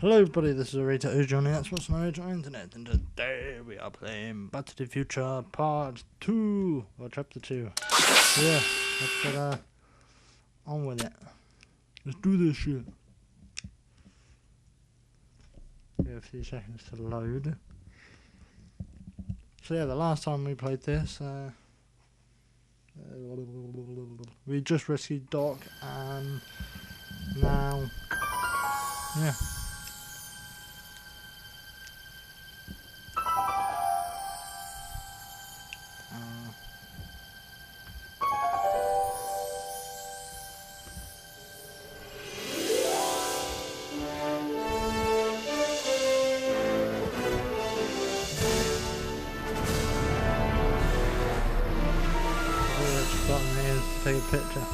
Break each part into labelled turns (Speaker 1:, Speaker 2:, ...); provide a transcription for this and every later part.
Speaker 1: Hello everybody, this is Arita Ujo on the Xbox and Original Internet, and today we are playing Back to the Future Part 2, or Chapter 2. So yeah, let's get on with it. Let's do this shit. Give it a few seconds to load. So yeah, the last time we played this, we just rescued Doc, and now, yeah. Take a picture.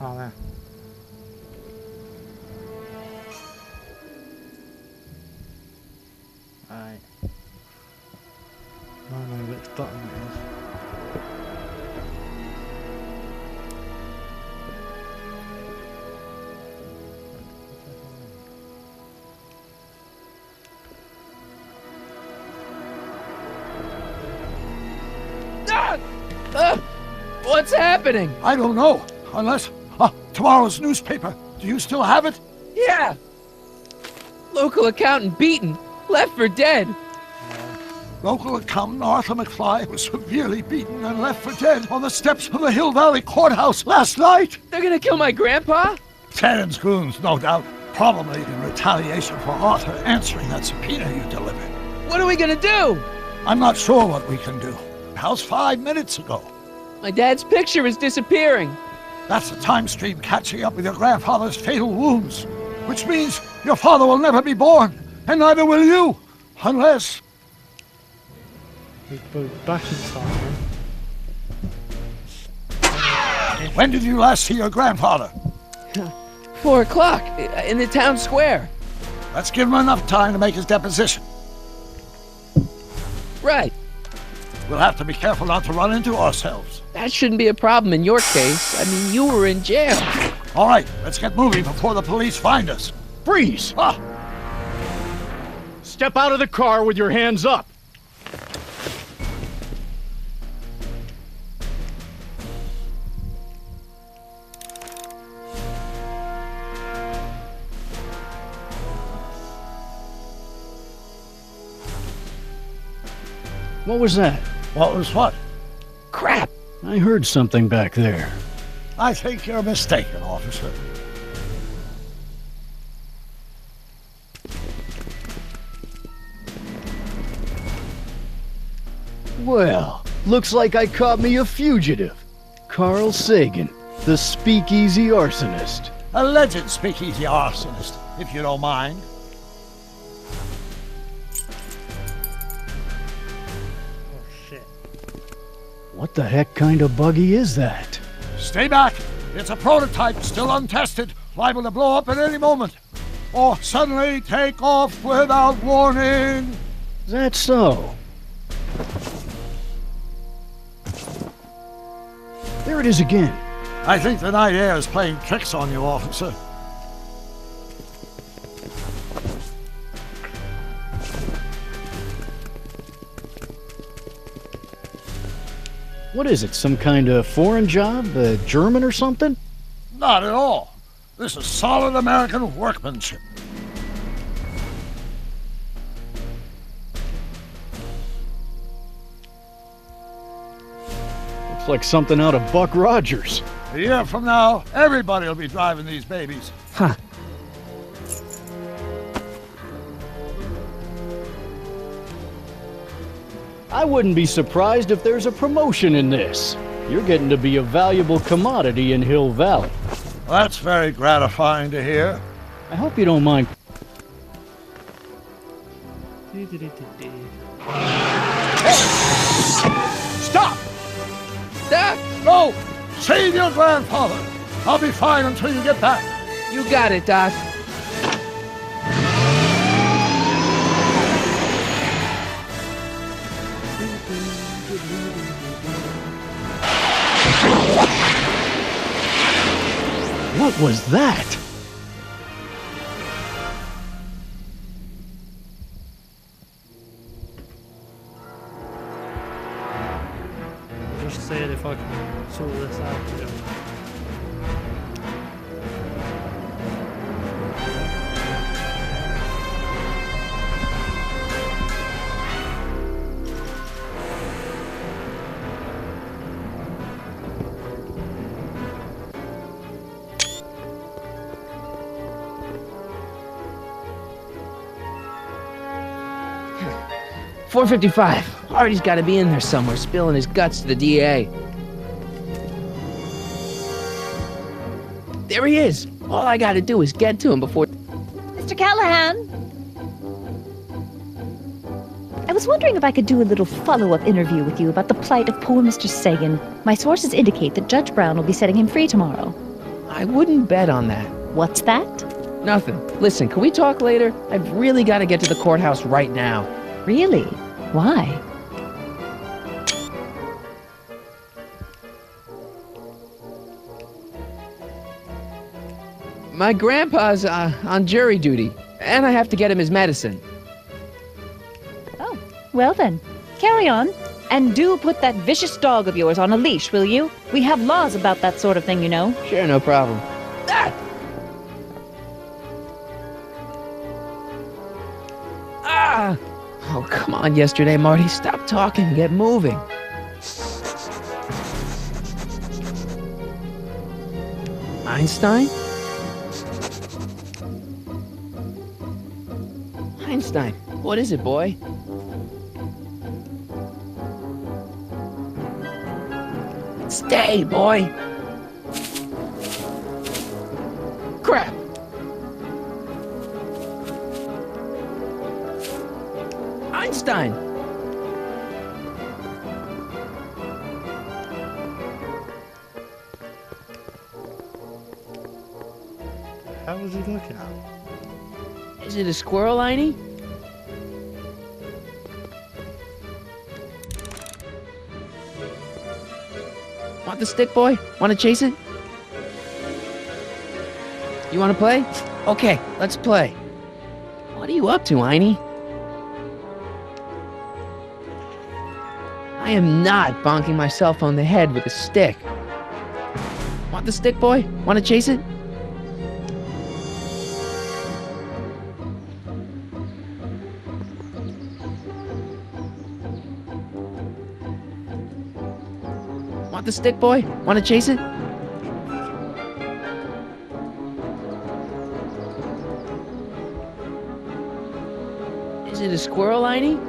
Speaker 1: Oh man. Alright. I don't know which button it is.
Speaker 2: What's happening?
Speaker 3: I don't know. Unless... tomorrow's newspaper. Do you still have it?
Speaker 2: Yeah! Local accountant beaten. Left for dead.
Speaker 3: Local accountant Marty McFly was severely beaten and left for dead on the steps of the Hill Valley Courthouse last night.
Speaker 2: They're gonna kill my grandpa?
Speaker 3: Terrence goons, no doubt. Probably in retaliation for Arthur answering that subpoena you delivered.
Speaker 2: What are we gonna do?
Speaker 3: I'm not sure what we can do. How's 5 minutes ago?
Speaker 2: My dad's picture is disappearing.
Speaker 3: That's the time stream catching up with your grandfather's fatal wounds. Which means your father will never be born, and neither will you, unless...
Speaker 1: We go back in time.
Speaker 3: When did you last see your grandfather?
Speaker 2: 4 o'clock, in the town square.
Speaker 3: Let's give him enough time to make his deposition.
Speaker 2: Right.
Speaker 3: We'll have to be careful not to run into ourselves.
Speaker 2: That shouldn't be a problem in your case. I mean, you were in jail.
Speaker 3: All right, let's get moving before the police find us.
Speaker 4: Freeze! Step out of the car with your hands up. What was that?
Speaker 3: What was what?
Speaker 2: Crap!
Speaker 4: I heard something back there.
Speaker 3: I think you're mistaken, officer.
Speaker 4: Well, looks like I caught me a fugitive. Carl Sagan, the speakeasy arsonist.
Speaker 3: Alleged speakeasy arsonist, if you don't mind.
Speaker 4: What the heck kind of buggy is that?
Speaker 3: Stay back. It's a prototype, still untested, liable to blow up at any moment. Or suddenly take off without warning.
Speaker 4: Is that so? There it is again.
Speaker 3: I think the night air is playing tricks on you, officer.
Speaker 4: What is it, some kind of foreign job? German or something?
Speaker 3: Not at all. This is solid American workmanship.
Speaker 4: Looks like something out of Buck Rogers.
Speaker 3: A year from now, everybody will be driving these babies.
Speaker 4: Huh. I wouldn't be surprised if there's a promotion in this. You're getting to be a valuable commodity in Hill Valley.
Speaker 3: That's very gratifying to hear.
Speaker 4: I hope you don't mind.
Speaker 3: Stop!
Speaker 2: Doc!
Speaker 3: No! Save your grandfather! I'll be fine until you get back.
Speaker 2: You got it, Doc.
Speaker 4: What was that?
Speaker 1: I'll just see if I can sort this out together.
Speaker 2: .455. Artie's got to be in there somewhere, spilling his guts to the DA. There he is. All I got to do is get to him before...
Speaker 5: Mr. Callahan? I was wondering if I could do a little follow-up interview with you about the plight of poor Mr. Sagan. My sources indicate that Judge Brown will be setting him free tomorrow.
Speaker 2: I wouldn't bet on that.
Speaker 5: What's that?
Speaker 2: Nothing. Listen, can we talk later? I've really got to get to the courthouse right now.
Speaker 5: Really? Why?
Speaker 2: My grandpa's on jury duty, and I have to get him his medicine.
Speaker 5: Oh, well then. Carry on. And do put that vicious dog of yours on a leash, will you? We have laws about that sort of thing, you know.
Speaker 2: Sure, no problem. Ah! Ah! Oh, come on, yesterday, Marty. Stop talking. Get moving. Einstein? Einstein, what is it, boy? Stay, boy. Crap. Einstein.
Speaker 1: How was he looking at?
Speaker 2: Is it a squirrel, Einie? Want the stick, boy? Want to chase it? You want to play? Okay, let's play. What are you up to, Einie? I am not bonking myself on the head with a stick. Want the stick, boy? Want to chase it? Want the stick, boy? Want to chase it? Is it a squirrel, Einie?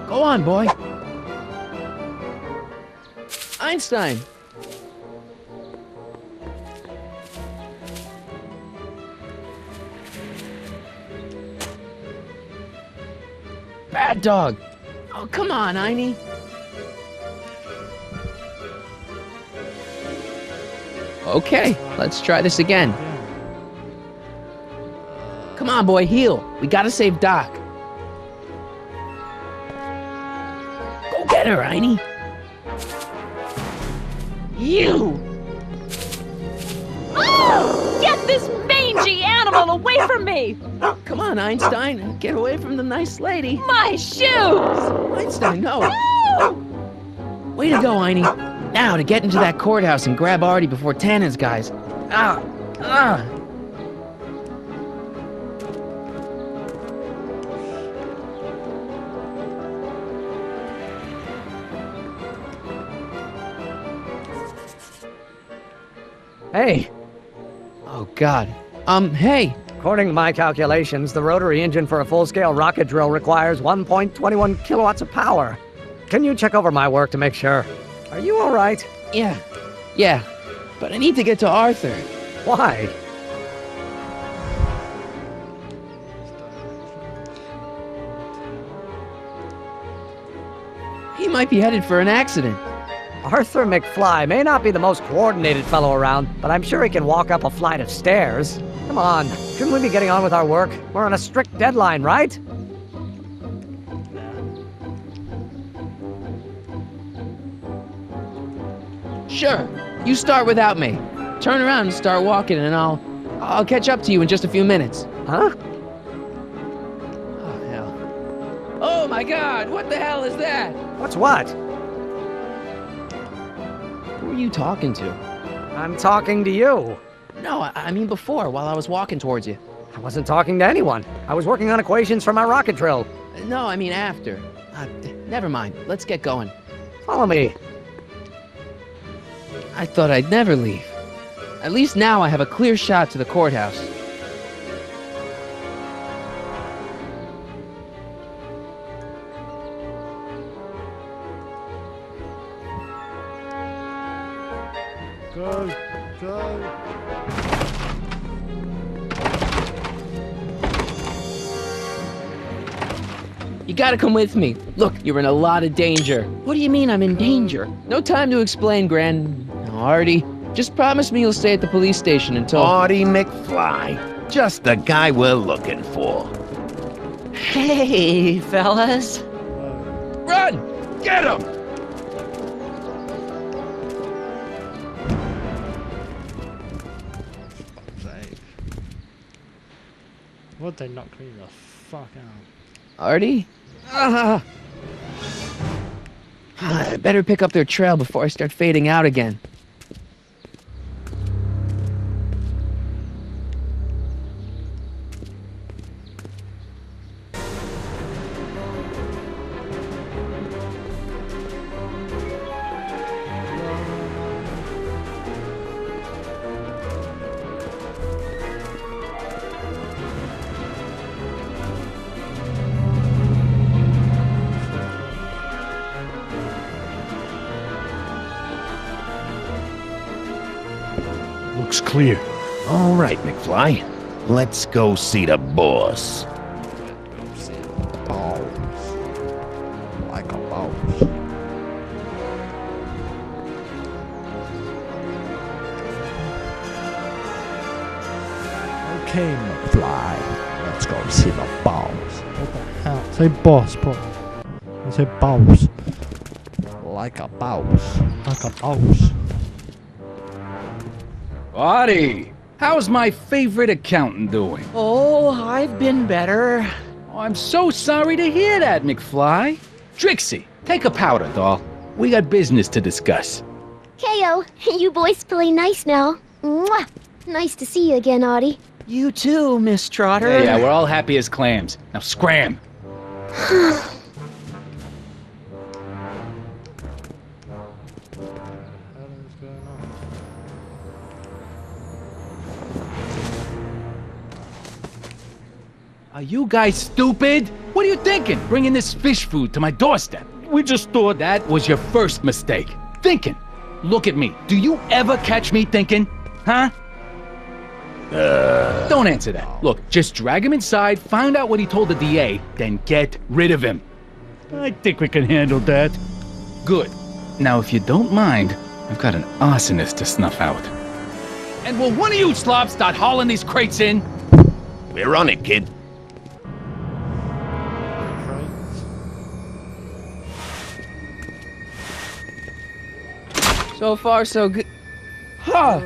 Speaker 2: Go on, boy. Einstein. Bad dog. Oh, come on, Einie. Okay, let's try this again. Come on, boy, heal. We gotta save Doc. Go get her, Einie. You!
Speaker 5: Oh! Get this mangy animal away from me!
Speaker 2: Come on, Einstein. Get away from the nice lady.
Speaker 5: My shoes!
Speaker 2: Einstein, no.
Speaker 5: No!
Speaker 2: Way to go, Einie. Now to get into that courthouse and grab Artie before Tannen's guys. Ah! Ah!
Speaker 6: Hey,
Speaker 2: Oh, God. Hey.
Speaker 6: according to my calculations, the rotary engine for a full-scale rocket drill requires 1.21 kilowatts of power. Can you check over my work to make sure? Are you all right?
Speaker 2: Yeah. But I need to get to Arthur.
Speaker 6: Why?
Speaker 2: He might be headed for an accident.
Speaker 6: Arthur McFly may not be the most coordinated fellow around, but I'm sure he can walk up a flight of stairs. Come on, shouldn't we be getting on with our work? We're on a strict deadline, right?
Speaker 2: Sure. You start without me. Turn around and start walking, and I'll catch up to you in just a few minutes.
Speaker 6: Huh?
Speaker 2: Oh, hell. Oh, my God! What the hell is that?
Speaker 6: What's what?
Speaker 2: Who are you talking to?
Speaker 6: I'm talking to you.
Speaker 2: No, I mean before, while I was walking towards you.
Speaker 6: I wasn't talking to anyone. I was working on equations for my rocket drill.
Speaker 2: No, I mean after. Never mind. Let's get going.
Speaker 6: Follow me.
Speaker 2: I thought I'd never leave. At least now I have a clear shot to the courthouse.
Speaker 1: Go.
Speaker 2: You gotta come with me. Look, you're in a lot of danger. What do you mean I'm in danger? No time to explain, Artie. Just promise me you'll stay at the police station until...
Speaker 7: Marty McFly. Just the guy we're looking for.
Speaker 2: Hey, fellas. Run!
Speaker 7: Get him!
Speaker 1: Would they knock me the fuck out?
Speaker 2: Artie? I better pick up their trail before I start fading out again.
Speaker 7: Looks clear. All right, McFly. Let's go see the boss.
Speaker 1: Balls. Like a balls. Okay, McFly. Let's go see the balls. What the hell? Say boss, bro. Say balls. Like a balls. Like a balls.
Speaker 8: Artie, how's my favorite accountant doing?
Speaker 2: Oh, I've been better.
Speaker 8: Oh, I'm so sorry to hear that, McFly. Trixie, take a powder, doll. We got business to discuss.
Speaker 9: KO, you boys play nice now. Mwah! Nice to see you again, Artie.
Speaker 2: You too, Miss Trotter.
Speaker 8: Yeah, we're all happy as clams. Now scram. Are you guys stupid? What are you thinking, bringing this fish food to my doorstep? We just thought that was your first mistake. Thinking. Look at me. Do you ever catch me thinking? Huh? Don't answer that. Look, just drag him inside, find out what he told the DA, then get rid of him.
Speaker 10: I think we can handle that.
Speaker 8: Good. Now, if you don't mind, I've got an arsonist to snuff out. And will one of you slobs start hauling these crates in?
Speaker 7: We're on it, kid.
Speaker 2: So far, so good. Huh.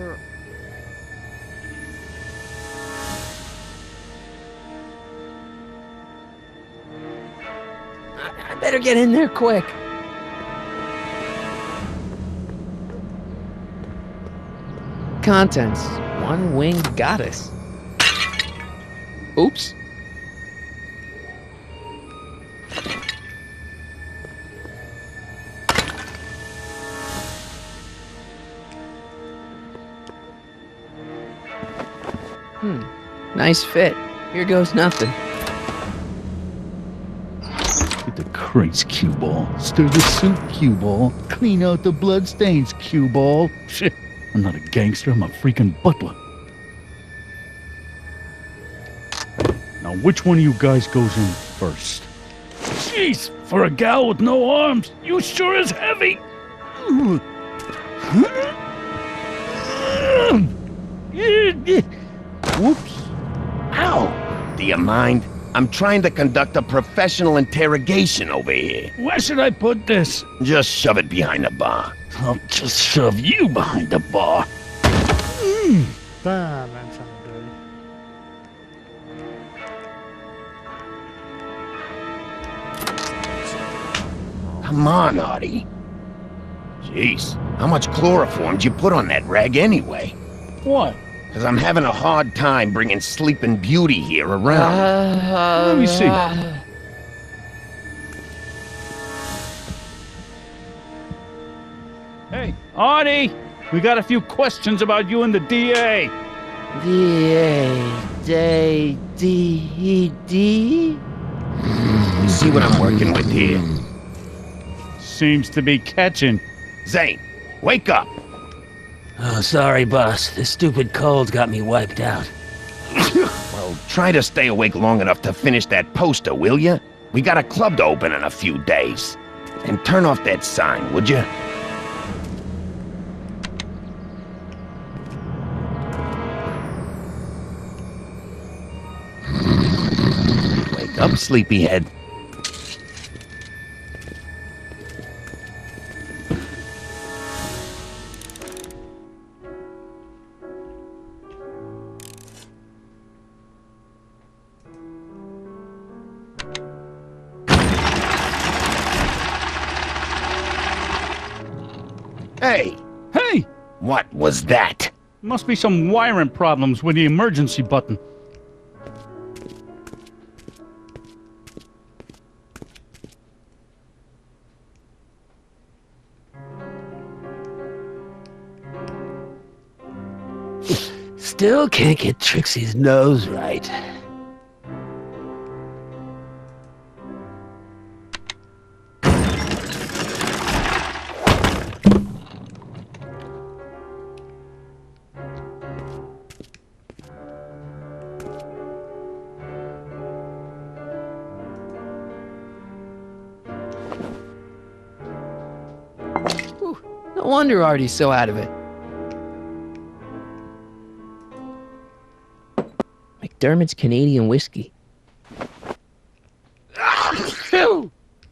Speaker 2: I better get in there quick. Contents. One-winged goddess. Oops. Nice fit. Here goes nothing.
Speaker 10: Get the crates, cue ball. Stir the soup, cue ball. Clean out the bloodstains, cue ball. Shit, I'm not a gangster, I'm a freaking butler. Now, which one of you guys goes in first? Jeez, for a gal with no arms, you sure is heavy. Whoops.
Speaker 7: Ow! Do you mind? I'm trying to conduct a professional interrogation over here.
Speaker 10: Where should I put this?
Speaker 7: Just shove it behind the bar.
Speaker 10: I'll just shove you behind the bar.
Speaker 1: Damn, that sounded dirty.
Speaker 7: Come on, Artie. Jeez, how much chloroform did you put on that rag anyway?
Speaker 10: What?
Speaker 7: Because I'm having a hard time bringing Sleeping Beauty here around.
Speaker 10: Let me see. Hey, Artie! We got a few questions about you and the DA.
Speaker 2: D-A... D-E-D?
Speaker 7: You see what I'm working with here?
Speaker 10: Seems to be catching.
Speaker 7: Zane, wake up!
Speaker 11: Oh, sorry, boss. This stupid cold got me wiped out.
Speaker 7: Well, try to stay awake long enough to finish that poster, will you? We got a club to open in a few days. And turn off that sign, would you? Wake up, sleepyhead. Hey!
Speaker 10: Hey!
Speaker 7: What was that?
Speaker 10: Must be some wiring problems with the emergency button.
Speaker 11: Still can't get Trixie's nose right.
Speaker 2: No wonder Artie's so out of it. McDermott's Canadian whiskey.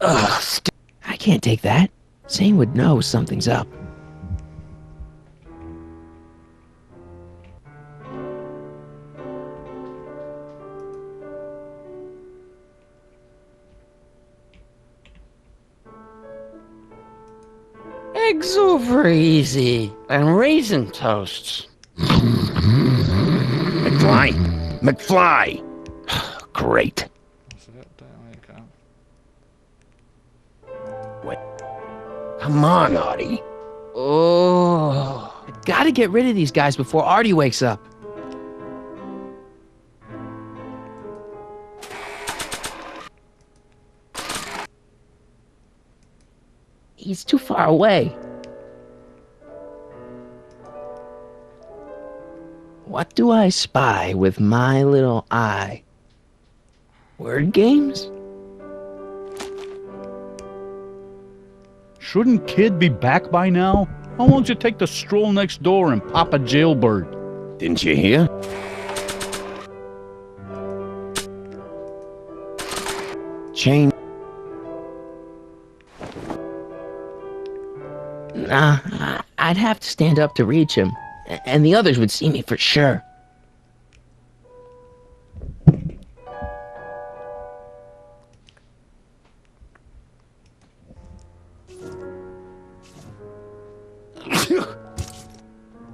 Speaker 11: Ugh,
Speaker 2: I can't take that. Zane would know something's up.
Speaker 11: eggs over easy, and raisin toasts.
Speaker 7: McFly! McFly! Great. Wait. Come on, Artie.
Speaker 2: Oh, I gotta get rid of these guys before Artie wakes up. He's too far away. What do I spy with my little eye? Word games?
Speaker 10: Shouldn't Kid be back by now? How long's it take to stroll next door and pop a jailbird?
Speaker 7: Didn't you hear? Chain.
Speaker 2: Nah, I'd have to stand up to reach him, and the others would see me for sure.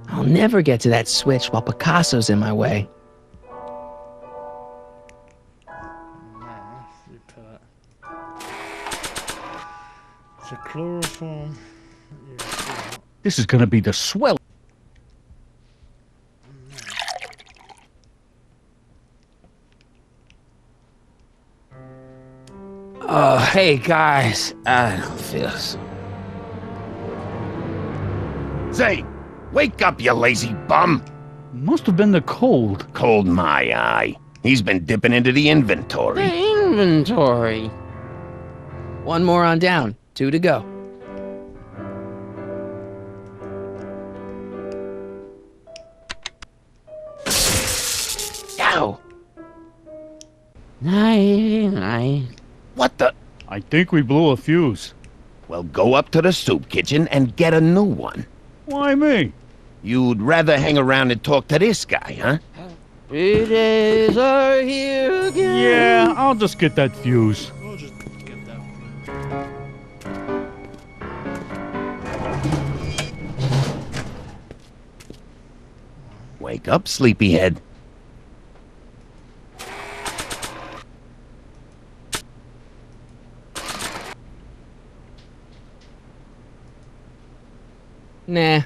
Speaker 2: I'll never get to that switch while Picasso's in my way.
Speaker 1: It's a chloroform.
Speaker 10: This is gonna be the swell.
Speaker 11: Oh, hey guys, I don't feel so.
Speaker 7: Zane, wake up, you lazy bum!
Speaker 10: Must have been the cold.
Speaker 7: Cold my eye. He's been dipping into the inventory.
Speaker 2: The inventory. One more on down. 2 to go. Ow!
Speaker 11: Night.
Speaker 7: What the?
Speaker 10: I think we blew a fuse.
Speaker 7: Well, go up to the soup kitchen and get a new one.
Speaker 10: Why me?
Speaker 7: You'd rather hang around and talk to this guy, huh?
Speaker 2: Happy days are here again.
Speaker 10: Yeah, I'll just get that fuse.
Speaker 1: We'll just get that.
Speaker 7: Wake up, sleepyhead.
Speaker 2: Nah.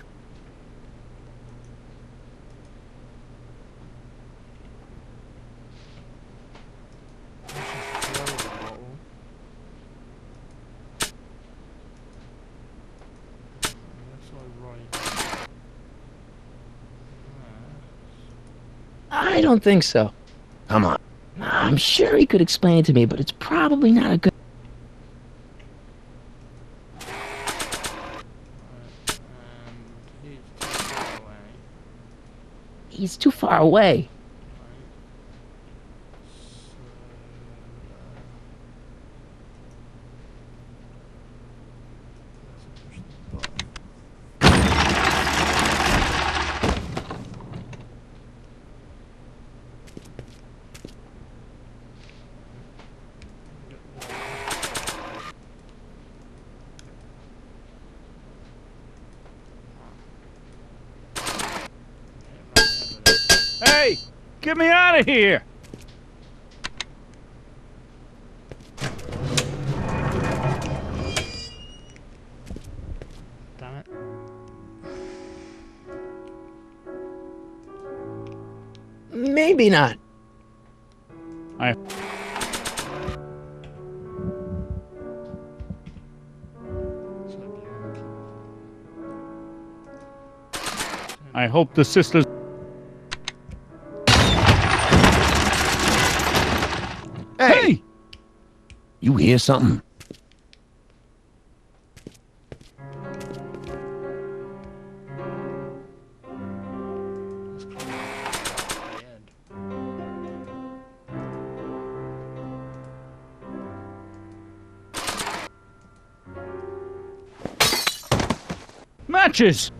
Speaker 2: I don't think so.
Speaker 7: Come on.
Speaker 2: I'm sure he could explain it to me, but it's probably not a good... He's too far away.
Speaker 10: Hey, get me out of here!
Speaker 1: Damn it.
Speaker 2: Maybe not.
Speaker 10: I hope the sisters...
Speaker 7: Hey! You hear something?
Speaker 10: Matches!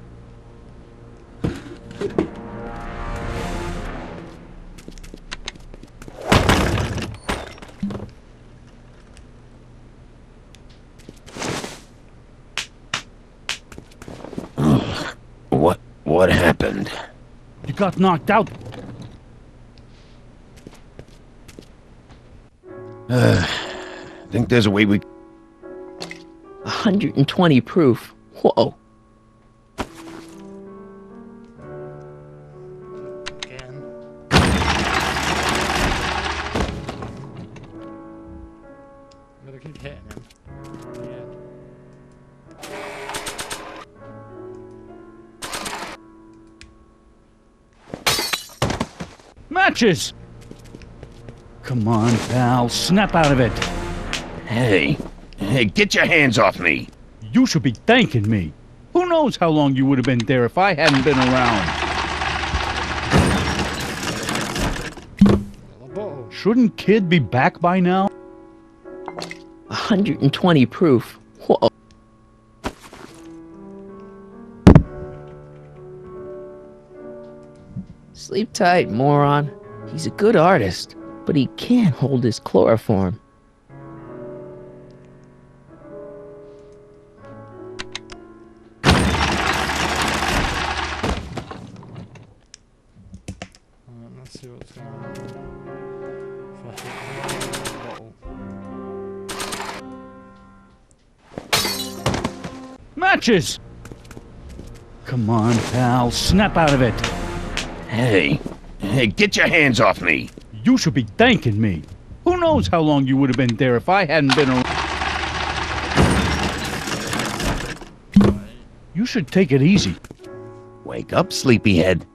Speaker 7: What happened?
Speaker 10: You got knocked out.
Speaker 7: Think there's a way we...
Speaker 2: 120 proof. Whoa.
Speaker 1: Again. I'm gonna keep hitting him. Yeah.
Speaker 10: Matches! Come on, pal. Snap out of it.
Speaker 7: Hey, get your hands off me.
Speaker 10: You should be thanking me. Who knows how long you would have been there if I hadn't been around. Shouldn't Kid be back by now?
Speaker 2: 120 proof. Whoa. Sleep tight, moron. He's a good artist, but he can't hold his chloroform.
Speaker 1: Let's see what's going on. If I hit the bottle.
Speaker 10: Matches! Come on, pal. Snap out of it.
Speaker 7: Hey, get your hands off me.
Speaker 10: You should be thanking me. Who knows how long you would have been there if I hadn't been around. You should take it easy.
Speaker 7: Wake up, sleepyhead.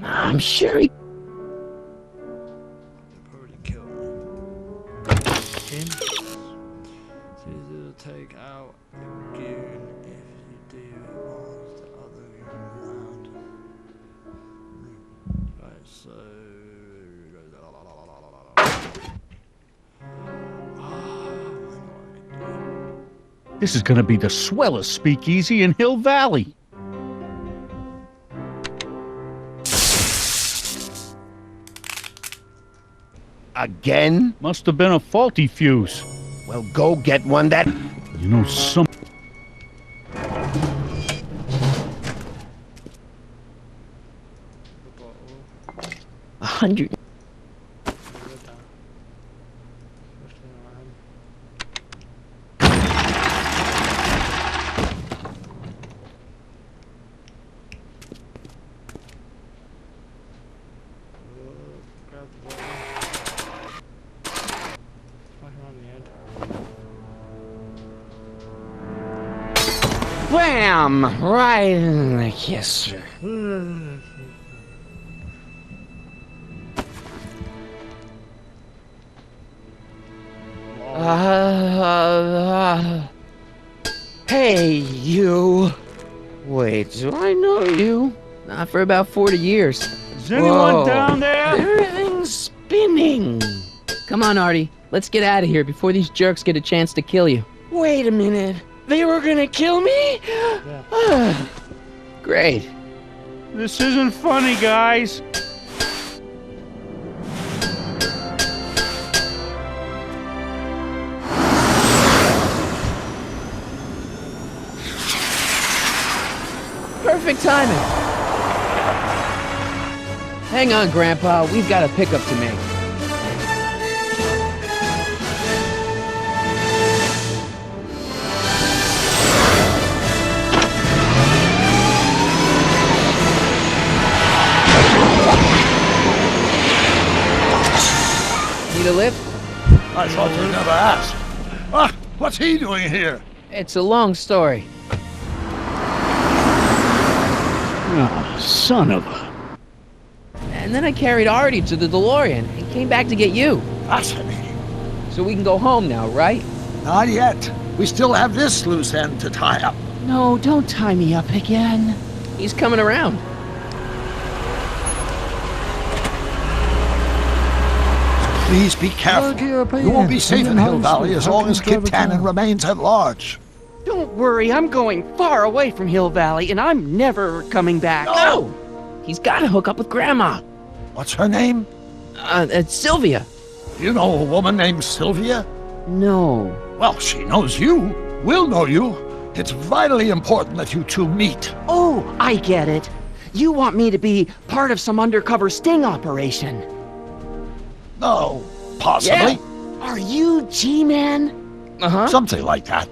Speaker 2: I'm sure he...
Speaker 1: Probably kill me. Him. It's easy to take out a goon if you do whilst the other goon around. Right, so
Speaker 10: This is gonna be the swellest speakeasy in Hill Valley.
Speaker 7: Again?
Speaker 10: Must have been a faulty fuse.
Speaker 7: Well, go get one that...
Speaker 10: You know, some...
Speaker 2: 100.
Speaker 6: Bam! Right in the kisser. Hey, you. Wait, do I know you?
Speaker 2: Not for about 40 years.
Speaker 10: Is anyone down there?
Speaker 6: Everything's spinning.
Speaker 2: Come on, Artie. Let's get out of here before these jerks get a chance to kill you.
Speaker 6: Wait a minute. They were gonna kill me?
Speaker 2: Great.
Speaker 10: This isn't funny, guys.
Speaker 2: Perfect timing. Hang on, Grandpa. We've got a pickup to make. Need a lift?
Speaker 3: I thought you'd never ask. Ah, what's he doing here?
Speaker 2: It's a long story.
Speaker 10: Oh, son of a...
Speaker 2: And then I carried Artie to the DeLorean and came back to get you.
Speaker 3: Fascinating.
Speaker 2: So we can go home now, right?
Speaker 3: Not yet. We still have this loose end to tie up.
Speaker 2: No, don't tie me up again. He's coming around.
Speaker 3: Please be careful. You won't be safe in Hill Valley as long as Kit Tannen remains at large.
Speaker 6: Don't worry, I'm going far away from Hill Valley, and I'm never coming back.
Speaker 2: No! He's got to hook up with Grandma.
Speaker 3: What's her name?
Speaker 2: It's Sylvia.
Speaker 3: You know a woman named Sylvia?
Speaker 2: No.
Speaker 3: Well, she knows you. We'll know you. It's vitally important that you two meet.
Speaker 6: Oh, I get it. You want me to be part of some undercover sting operation.
Speaker 3: No, possibly.
Speaker 6: Yeah. Are you G-Man?
Speaker 2: Uh-huh.
Speaker 3: Something like that.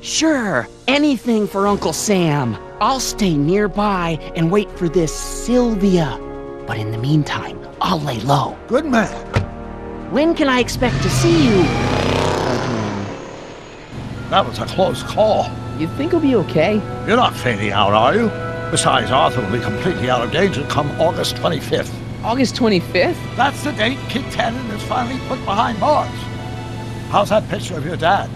Speaker 6: Sure, anything for Uncle Sam. I'll stay nearby and wait for this Sylvia. But in the meantime, I'll lay low.
Speaker 3: Good man.
Speaker 6: When can I expect to see you?
Speaker 3: That was a close call.
Speaker 2: You think he'll be okay?
Speaker 3: You're not fading out, are you? Besides, Arthur will be completely out of danger come August 25th.
Speaker 2: August 25th?
Speaker 3: That's the date Kit Tannen is finally put behind bars. How's that picture of your dad?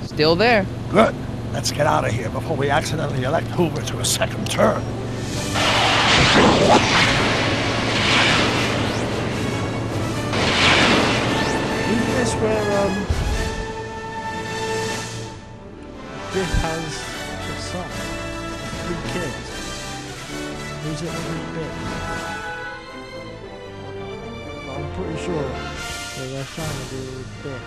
Speaker 2: Still there.
Speaker 3: Good. Let's get out of here before we accidentally elect Hoover to a second term.
Speaker 1: Isn't this where, Biff has his son? 3 kids. Who's it with Biff? I'm pretty sure that they're trying to do with Biff.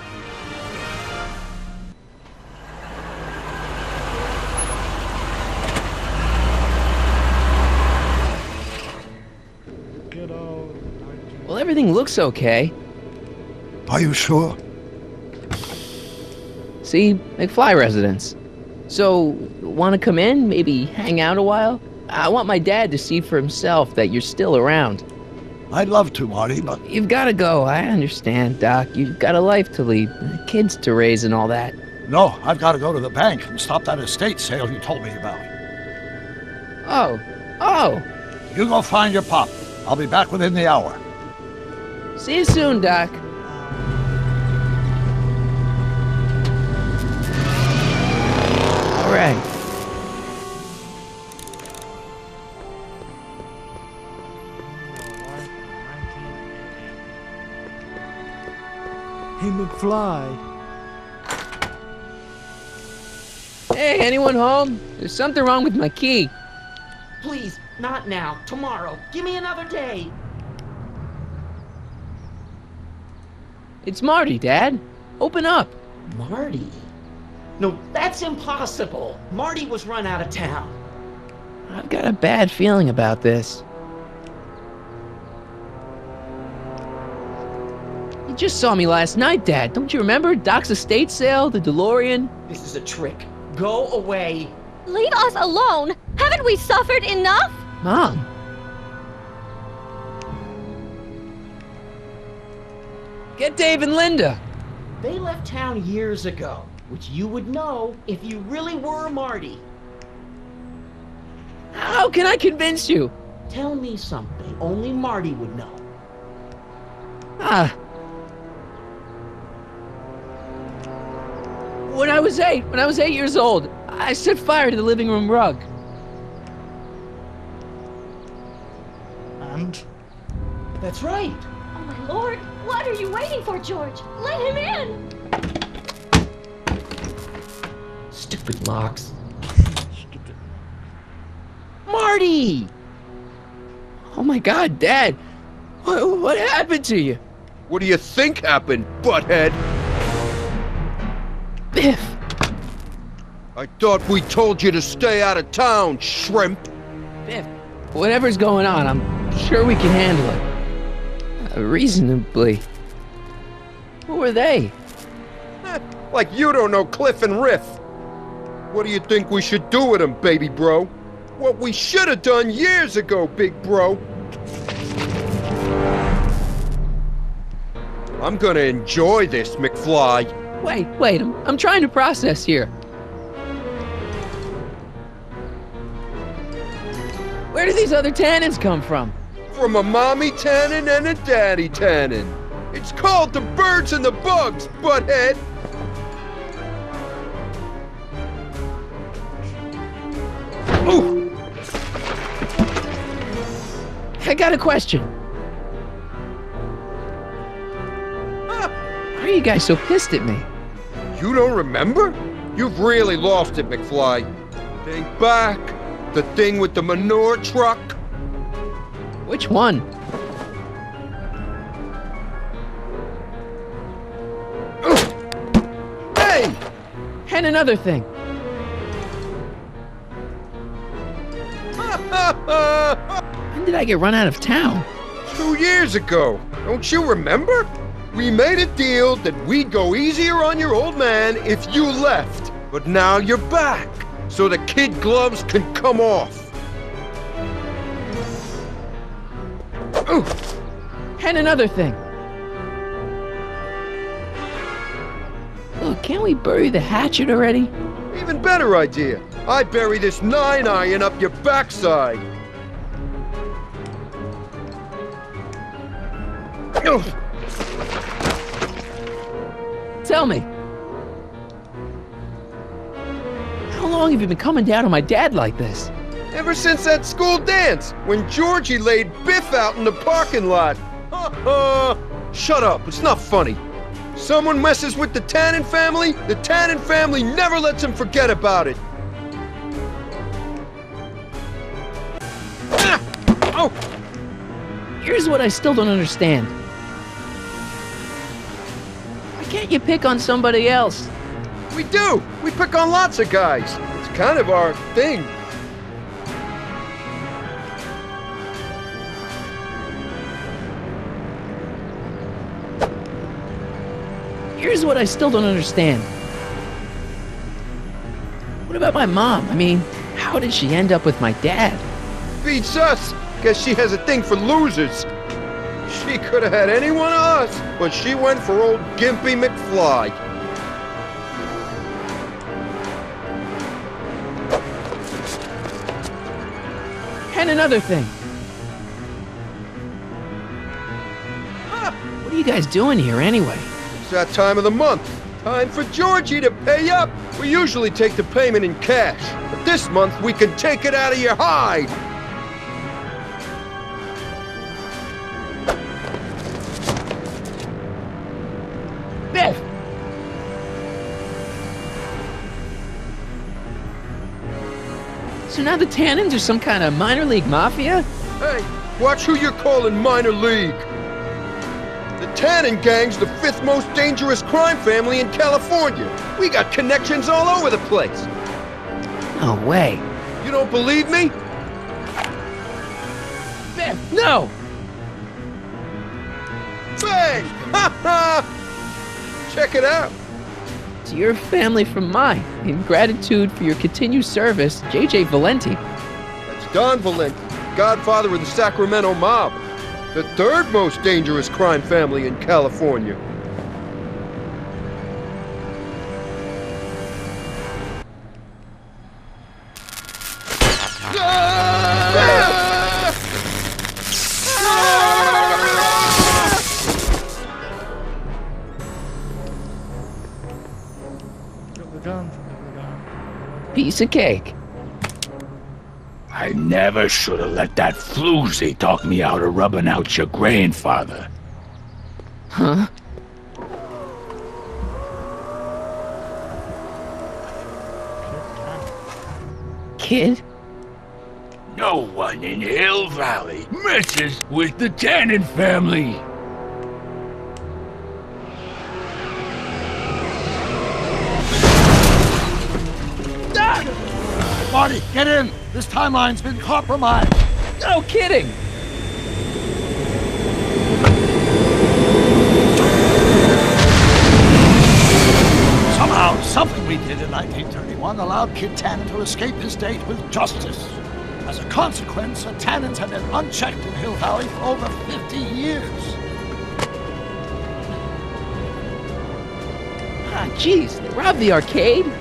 Speaker 2: Well, everything looks okay.
Speaker 3: Are you sure?
Speaker 2: See, McFly residence. So, want to come in? Maybe hang out a while? I want my dad to see for himself that you're still around.
Speaker 3: I'd love to, Marty, but...
Speaker 2: You've got to go. I understand, Doc. You've got a life to lead, kids to raise and all that.
Speaker 3: No, I've got to go to the bank and stop that estate sale you told me about.
Speaker 2: Oh.
Speaker 3: You go find your pop. I'll be back within the hour.
Speaker 2: See you soon, Doc. All right.
Speaker 1: Hey, McFly.
Speaker 2: Hey, anyone home? There's something wrong with my key.
Speaker 12: Please, not now. Tomorrow. Give me another day.
Speaker 2: It's Marty, Dad. Open up.
Speaker 12: Marty? No, that's impossible. Marty was run out of town.
Speaker 2: I've got a bad feeling about this. You just saw me last night, Dad. Don't you remember? Doc's estate sale, the DeLorean?
Speaker 12: This is a trick. Go away.
Speaker 9: Leave us alone! Haven't we suffered enough?
Speaker 2: Mom. Get Dave and Linda.
Speaker 12: They left town years ago, which you would know if you really were Marty.
Speaker 2: How can I convince you?
Speaker 12: Tell me something only Marty would know.
Speaker 2: When I was 8 years old, I set fire to the living room rug.
Speaker 1: And?
Speaker 12: That's right.
Speaker 9: Oh my lord, what are you waiting for, George? Let him in!
Speaker 12: Stupid locks. Marty!
Speaker 2: Oh my God, Dad! What happened to you?
Speaker 7: What do you think happened, butthead?
Speaker 2: Biff!
Speaker 7: I thought we told you to stay out of town, shrimp!
Speaker 2: Biff, whatever's going on, I'm sure we can handle it. Reasonably. Who were they?
Speaker 7: Like you don't know Cliff and Riff. What do you think we should do with them, baby bro? What we should have done years ago, big bro. I'm gonna enjoy this, McFly.
Speaker 2: Wait, I'm trying to process here. Where do these other tannins come from?
Speaker 7: From a mommy tannin and a daddy tannin. It's called the birds and the bugs, butthead. Ooh.
Speaker 2: I got a question. Why are you guys so pissed at me?
Speaker 7: You don't remember? You've really lost it, McFly. Think back. The thing with the manure truck.
Speaker 2: Which one?
Speaker 7: Hey!
Speaker 2: And another thing. When did I get run out of town?
Speaker 7: 2 years ago. Don't you remember? We made a deal that we'd go easier on your old man if you left. But now you're back, so the kid gloves can come off.
Speaker 2: And another thing. Look, can't we bury the hatchet already?
Speaker 7: Even better idea. I bury this 9-iron up your backside.
Speaker 2: Tell me. How long have you been coming down on my dad like this?
Speaker 7: Ever since that school dance, when Georgie laid Biff out in the parking lot. Shut up, it's not funny. Someone messes with the Tannen family never lets him forget about it. Oh!
Speaker 2: Here's what I still don't understand. Why can't you pick on somebody else?
Speaker 7: We do! We pick on lots of guys. It's kind of our thing.
Speaker 2: Here's what I still don't understand. What about my mom? I mean, how did she end up with my dad?
Speaker 7: Beats us! Guess she has a thing for losers. She could have had any one of us, but she went for old Gimpy McFly.
Speaker 2: And another thing. What are you guys doing here anyway?
Speaker 7: It's that time of the month. Time for Georgie to pay up. We usually take the payment in cash, but this month we can take it out of your hide.
Speaker 2: Biff! So now the Tannins are some kind of minor league mafia?
Speaker 7: Hey, watch who you're calling minor league. The Tannen gang's the 5th most dangerous crime family in California. We got connections all over the place.
Speaker 2: No way.
Speaker 7: You don't believe me?
Speaker 2: No!
Speaker 7: Bang! Ha ha! Check it out.
Speaker 2: So you're a family from mine. In gratitude for your continued service, J.J. Valenti.
Speaker 7: That's Don Valenti, godfather of the Sacramento mob. The 3rd most dangerous crime family in California.
Speaker 2: Piece of cake.
Speaker 10: I never should have let that floozy talk me out of rubbing out your grandfather.
Speaker 2: Huh? Kid?
Speaker 10: No one in Hill Valley messes with the Tannen family.
Speaker 3: Marty, get in! This timeline's been compromised!
Speaker 2: No kidding!
Speaker 3: Somehow, something we did in 1931 allowed Kid Tannen to escape his date with justice. As a consequence, the Tannins have been unchecked in Hill Valley for over 50 years.
Speaker 2: Ah, jeez, they robbed the arcade?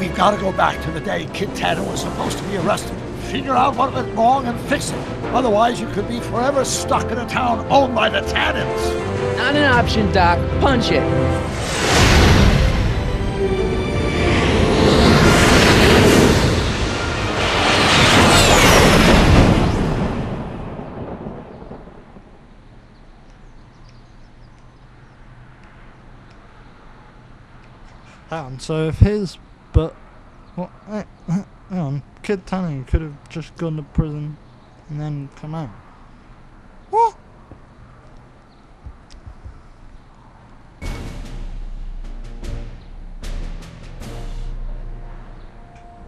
Speaker 3: We've got to go back to the day Kid Tannen was supposed to be arrested. Figure out what went wrong and fix it. Otherwise, you could be forever stuck in a town owned by the Tannins.
Speaker 2: Not an option, Doc. Punch it.
Speaker 1: Hang on, so if his... But... What? Hang on, Kid Tannen could have just gone to prison and then come out. What?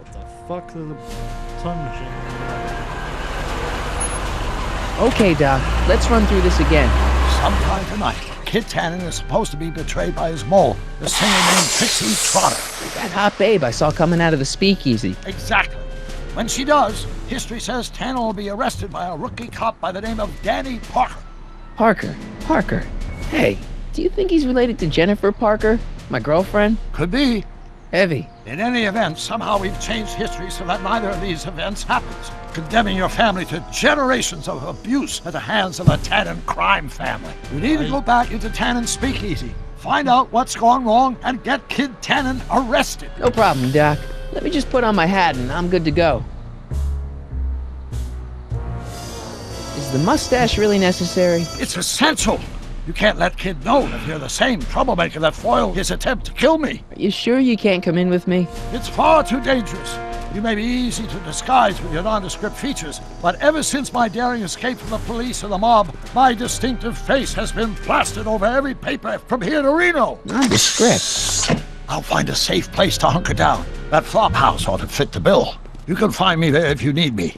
Speaker 1: What the fuck is the time machine?
Speaker 2: Okay, Doc. Let's run through this again.
Speaker 3: Sometime tonight, Kid Tannen is supposed to be betrayed by his mole, the singer named Trixie Trotter.
Speaker 2: That hot babe I saw coming out of the speakeasy.
Speaker 3: Exactly. When she does, history says Tannen will be arrested by a rookie cop by the name of Danny Parker.
Speaker 2: Parker. Hey, do you think he's related to Jennifer Parker, my girlfriend?
Speaker 3: Could be.
Speaker 2: Heavy.
Speaker 3: In any event, somehow we've changed history so that neither of these events happens, condemning your family to generations of abuse at the hands of a Tannen crime family. You need to go back into Tannen's speakeasy, find out what's gone wrong, and get Kid Tannen arrested.
Speaker 2: No problem, Doc. Let me just put on my hat and I'm good to go. Is the mustache really necessary?
Speaker 3: It's essential. You can't let Kid know that you're the same troublemaker that foiled his attempt to kill me.
Speaker 2: Are you sure you can't come in with me?
Speaker 3: It's far too dangerous. You may be easy to disguise with your nondescript features, but ever since my daring escape from the police and the mob, my distinctive face has been plastered over every paper from here to Reno.
Speaker 2: Nondescript?
Speaker 3: I'll find a safe place to hunker down. That flop house ought to fit the bill. You can find me there if you need me.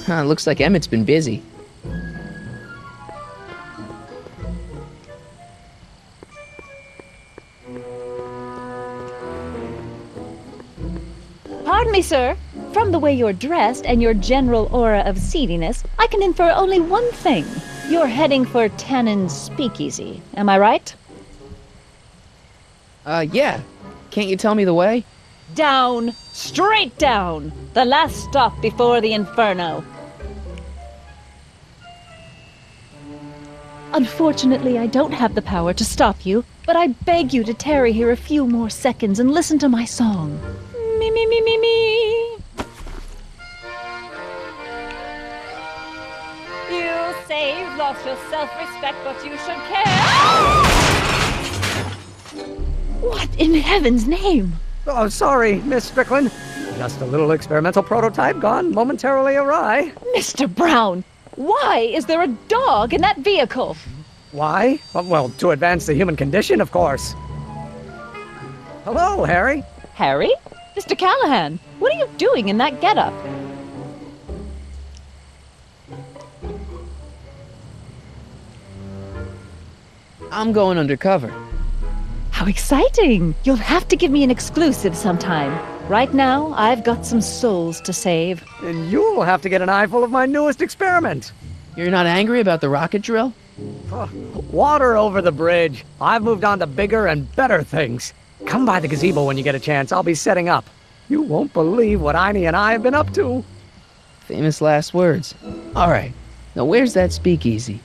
Speaker 2: Huh, looks like Emmett's been busy.
Speaker 5: Pardon me, sir. From the way you're dressed and your general aura of seediness, I can infer only one thing. You're heading for Tannen's speakeasy. Am I right?
Speaker 2: Yeah. Can't you tell me the way?
Speaker 5: Down. Straight down. The last stop before the inferno. Unfortunately, I don't have the power to stop you, but I beg you to tarry here a few more seconds and listen to my song. Me, me, me, me, me. You say you've lost your self-respect, but you should care. What in heaven's name?
Speaker 6: Oh, sorry, Miss Strickland. Just a little experimental prototype gone momentarily awry.
Speaker 5: Mr. Brown, why is there a dog in that vehicle?
Speaker 6: Why? Well, to advance the human condition, of course. Hello, Harry.
Speaker 5: Harry? Mr. Callahan, what are you doing in that getup?
Speaker 2: I'm going undercover.
Speaker 5: How exciting! You'll have to give me an exclusive sometime. Right now, I've got some souls to save.
Speaker 6: And you'll have to get an eyeful of my newest experiment.
Speaker 2: You're not angry about the rocket drill?
Speaker 6: Water over the bridge. I've moved on to bigger and better things. Come by the gazebo when you get a chance. I'll be setting up. You won't believe what Einie and I have been up to.
Speaker 2: Famous last words. All right. Now where's that speakeasy?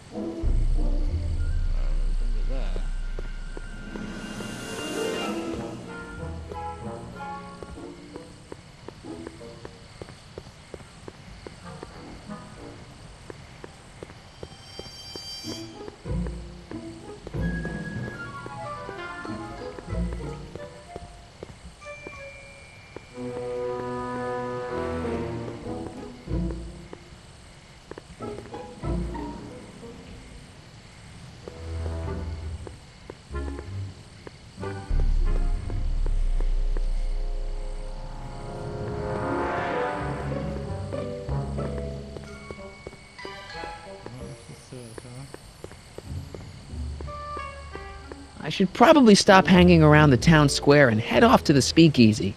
Speaker 2: I should probably stop hanging around the town square and head off to the speakeasy.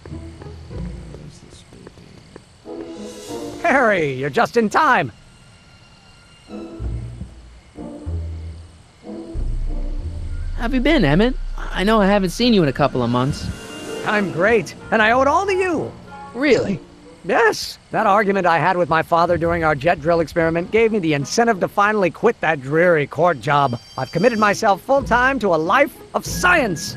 Speaker 6: Harry, you're just in time.
Speaker 2: How have you been, Emmett? I know I haven't seen you in a couple of months.
Speaker 6: I'm great, and I owe it all to you.
Speaker 2: Really?
Speaker 6: Yes. That argument I had with my father during our jet drill experiment gave me the incentive to finally quit that dreary court job. I've committed myself full-time to a life of science.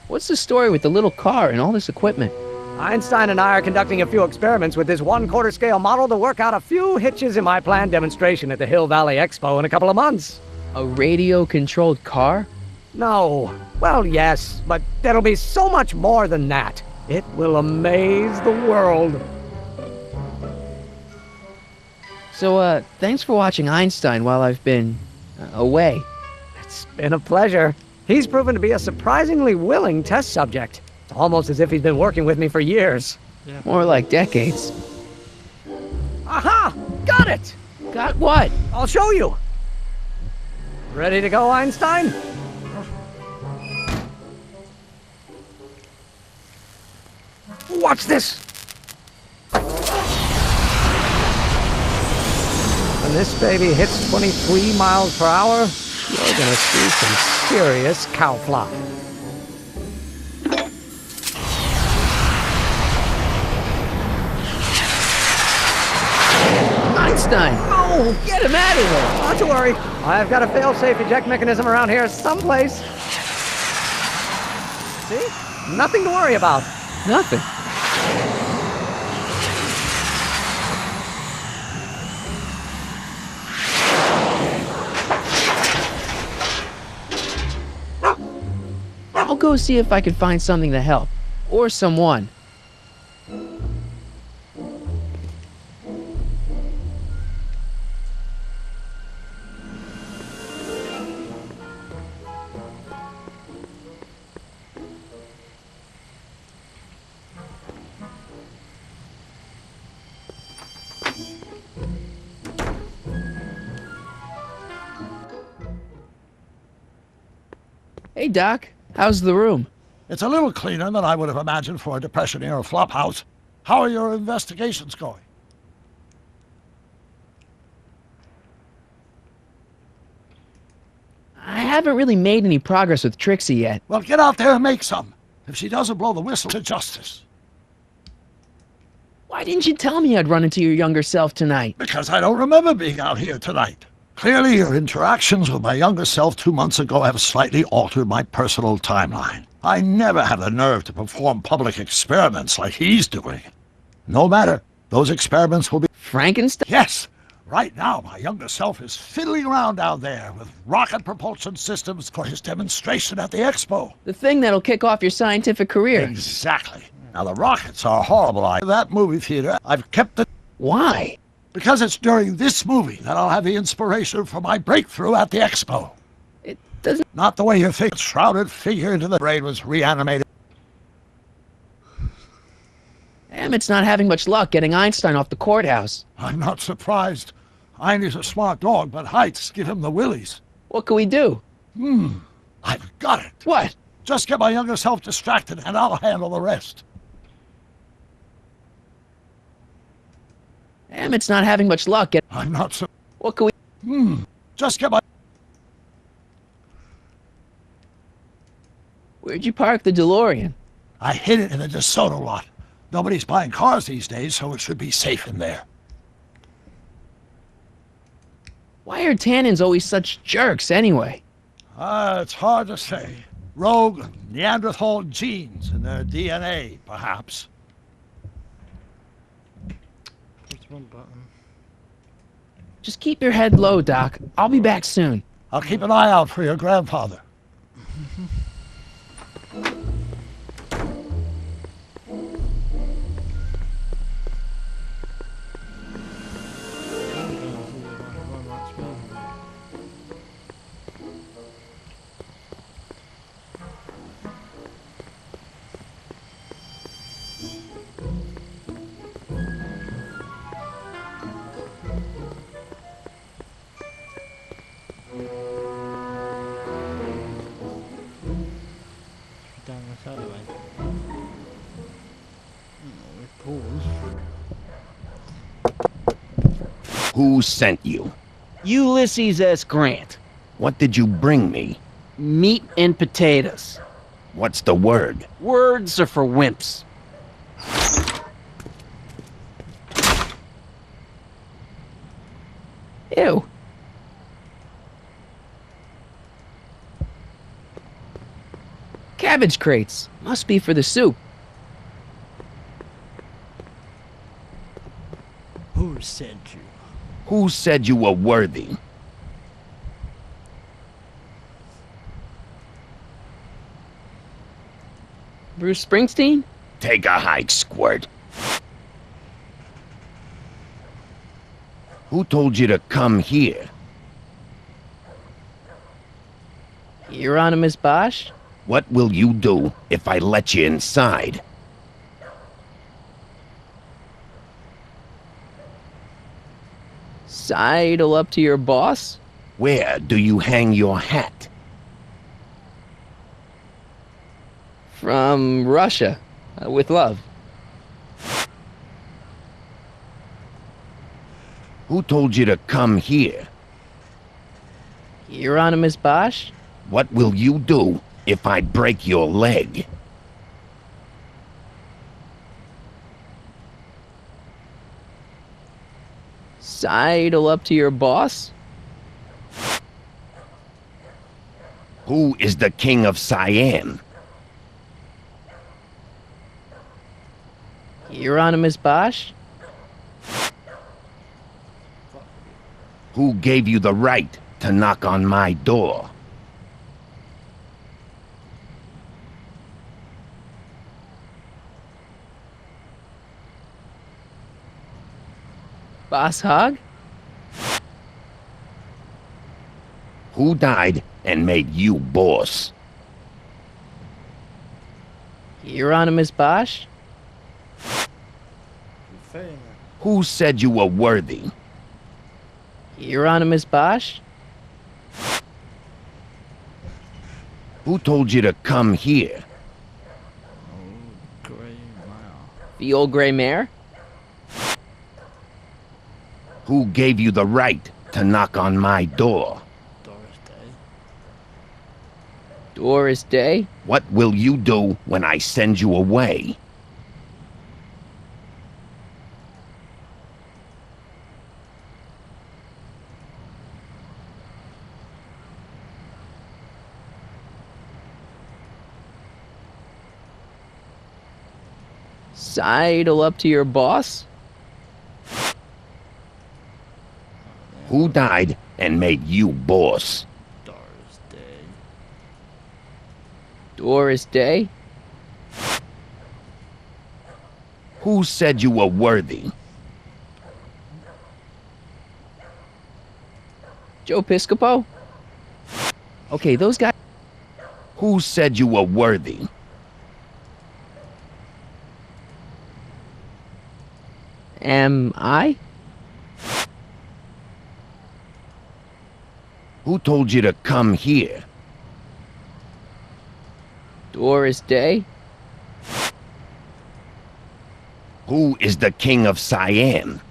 Speaker 2: What's the story with the little car and all this equipment?
Speaker 6: Einstein and I are conducting a few experiments with this 1/4 scale model to work out a few hitches in my planned demonstration at the Hill Valley Expo in a couple of months.
Speaker 2: A radio-controlled car?
Speaker 6: No. Well, yes, but there'll be so much more than that. It will amaze the world.
Speaker 2: So, thanks for watching Einstein while I've been away.
Speaker 6: It's been a pleasure. He's proven to be a surprisingly willing test subject. It's almost as if he's been working with me for years.
Speaker 2: Yeah. More like decades.
Speaker 6: Aha! Got it!
Speaker 2: Got what?
Speaker 6: I'll show you. Ready to go, Einstein? Watch this! When this baby hits 23 miles per hour, you're gonna see some serious cow flop.
Speaker 2: Einstein! Oh, get him out of there!
Speaker 6: Not to worry. I've got a fail-safe eject mechanism around here someplace. See? Nothing to worry about.
Speaker 2: Nothing. I'll go see if I can find something to help. Or someone. Hey, Doc. How's the room?
Speaker 3: It's a little cleaner than I would have imagined for a Depression-era flophouse. How are your investigations going?
Speaker 2: I haven't really made any progress with Trixie yet.
Speaker 3: Well, get out there and make some. If she doesn't blow the whistle to justice.
Speaker 2: Why Why didn't you tell me I'd run into your younger self tonight?
Speaker 3: Because I don't remember being out here tonight. Clearly, your interactions with my younger self 2 months ago have slightly altered my personal timeline. I never had the nerve to perform public experiments like he's doing. No matter, those experiments will be...
Speaker 2: Frankenstein?
Speaker 3: Yes! Right now, my younger self is fiddling around down there with rocket propulsion systems for his demonstration at the expo.
Speaker 2: The thing that'll kick off your scientific career.
Speaker 3: Exactly. Now, the rockets are a horrible idea. That movie theater, I've kept it...
Speaker 2: Why?
Speaker 3: Because it's during this movie that I'll have the inspiration for my breakthrough at the expo.
Speaker 2: It doesn't...
Speaker 3: Not the way you think. Shrouded figure into the brain was reanimated.
Speaker 2: Emmett's not having much luck getting Einstein off the courthouse.
Speaker 3: I'm not surprised. Einstein's a smart dog, but heights give him the willies.
Speaker 2: What can we do?
Speaker 3: I've got it.
Speaker 2: What?
Speaker 3: Just get my younger self distracted and I'll handle the rest.
Speaker 2: Emmett's not having much luck getting...
Speaker 3: I'm not so...
Speaker 2: What can we...
Speaker 3: Just get my...
Speaker 2: Where'd you park the DeLorean?
Speaker 3: I hid it in the DeSoto lot. Nobody's buying cars these days, so it should be safe in there.
Speaker 2: Why are tannins always such jerks, anyway?
Speaker 3: It's hard to say. Rogue Neanderthal genes in their DNA, perhaps.
Speaker 1: What's one button?
Speaker 2: Just keep your head low, Doc. I'll be back soon.
Speaker 3: I'll keep an eye out for your grandfather.
Speaker 1: Down this alleyway. We pause.
Speaker 13: Who sent you?
Speaker 12: Ulysses S. Grant.
Speaker 13: What did you bring me?
Speaker 12: Meat and potatoes.
Speaker 13: What's the word?
Speaker 12: Words are for wimps.
Speaker 2: Ew. Cabbage crates. Must be for the soup.
Speaker 1: Who sent you?
Speaker 13: Who said you were worthy?
Speaker 2: Bruce Springsteen?
Speaker 13: Take a hike, Squirt. Who told you to come here?
Speaker 2: Hieronymus Bosch?
Speaker 13: What will you do if I let you inside?
Speaker 2: Sidle up to your boss?
Speaker 13: Where do you hang your hat?
Speaker 2: From Russia. With love.
Speaker 13: Who told you to come here?
Speaker 2: Hieronymus Bosch?
Speaker 13: What will you do if I break your leg?
Speaker 2: Sidle up to your boss?
Speaker 13: Who is the king of Siam?
Speaker 2: Hieronymus Bosch?
Speaker 13: Who gave you the right to knock on my door?
Speaker 2: Boss Hogg?
Speaker 13: Who died and made you boss?
Speaker 2: Hieronymus Bosch?
Speaker 13: Who said you were worthy?
Speaker 2: Hieronymus Bosch?
Speaker 13: Who told you to come here?
Speaker 2: The old gray mare?
Speaker 13: Who gave you the right to knock on my door?
Speaker 2: Doris Day?
Speaker 13: What will you do when I send you away?
Speaker 2: Sidle up to your boss?
Speaker 13: Who died and made you boss?
Speaker 2: Doris Day?
Speaker 13: Who said you were worthy?
Speaker 2: Joe Piscopo? Okay, those guys...
Speaker 13: Who said you were worthy?
Speaker 2: Am I?
Speaker 13: Who told you to come here?
Speaker 2: Doris Day?
Speaker 13: Who is the king of Siam?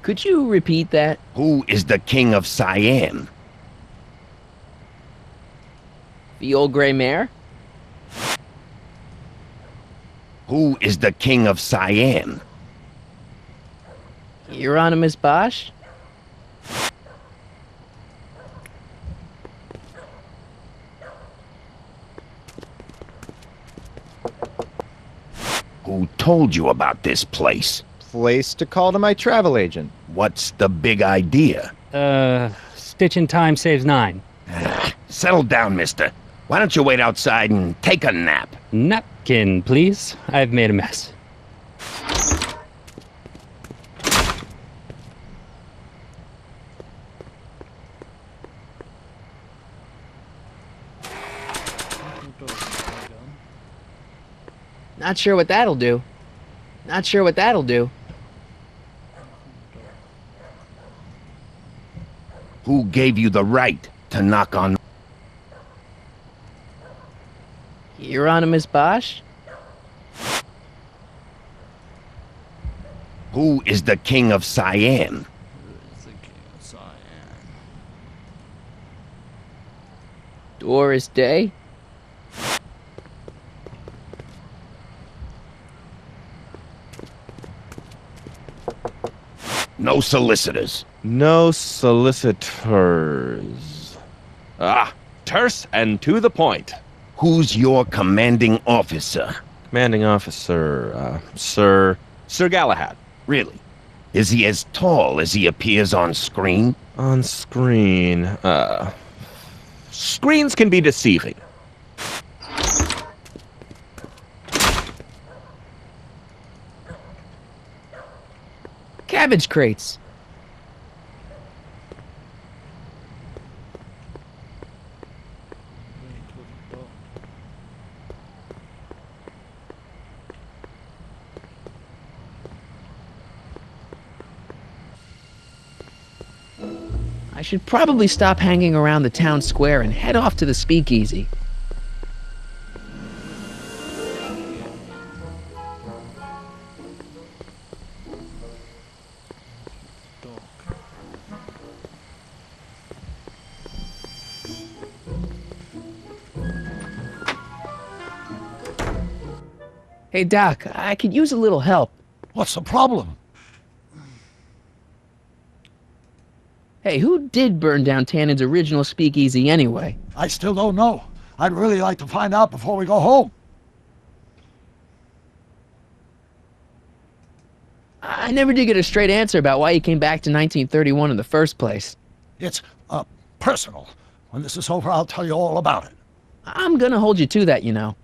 Speaker 2: Could you repeat that?
Speaker 13: Who is the king of Siam?
Speaker 2: The old gray mare?
Speaker 13: Who is the king of Siam?
Speaker 2: Hieronymus Bosch?
Speaker 13: Who told you about this place?
Speaker 14: Place to call to my travel agent.
Speaker 13: What's the big idea?
Speaker 15: Stitch in time saves 9.
Speaker 13: Settle down, mister. Why don't you wait outside and take a nap?
Speaker 15: Napkin, please. I've made a mess.
Speaker 2: Not sure what that'll do. Not sure what that'll do.
Speaker 13: Who gave you the right to knock on...
Speaker 2: Hieronymus Bosch?
Speaker 13: Who is the king of Siam?
Speaker 2: Doris Day?
Speaker 13: No solicitors.
Speaker 16: No solicitors. Terse and to the point.
Speaker 13: Who's your commanding officer?
Speaker 16: Commanding officer, Sir Galahad.
Speaker 13: Really? Is he as tall as he appears on screen?
Speaker 16: On screen, screens can be deceiving.
Speaker 2: Cabbage crates. I should probably stop hanging around the town square and head off to the speakeasy. Hey, Doc, I could use a little help.
Speaker 3: What's the problem?
Speaker 2: Hey, who did burn down Tannen's original speakeasy anyway?
Speaker 3: I still don't know. I'd really like to find out before we go home.
Speaker 2: I never did get a straight answer about why you came back to 1931 in the first place.
Speaker 3: It's, personal. When this is over, I'll tell you all about it.
Speaker 2: I'm gonna hold you to that, you know.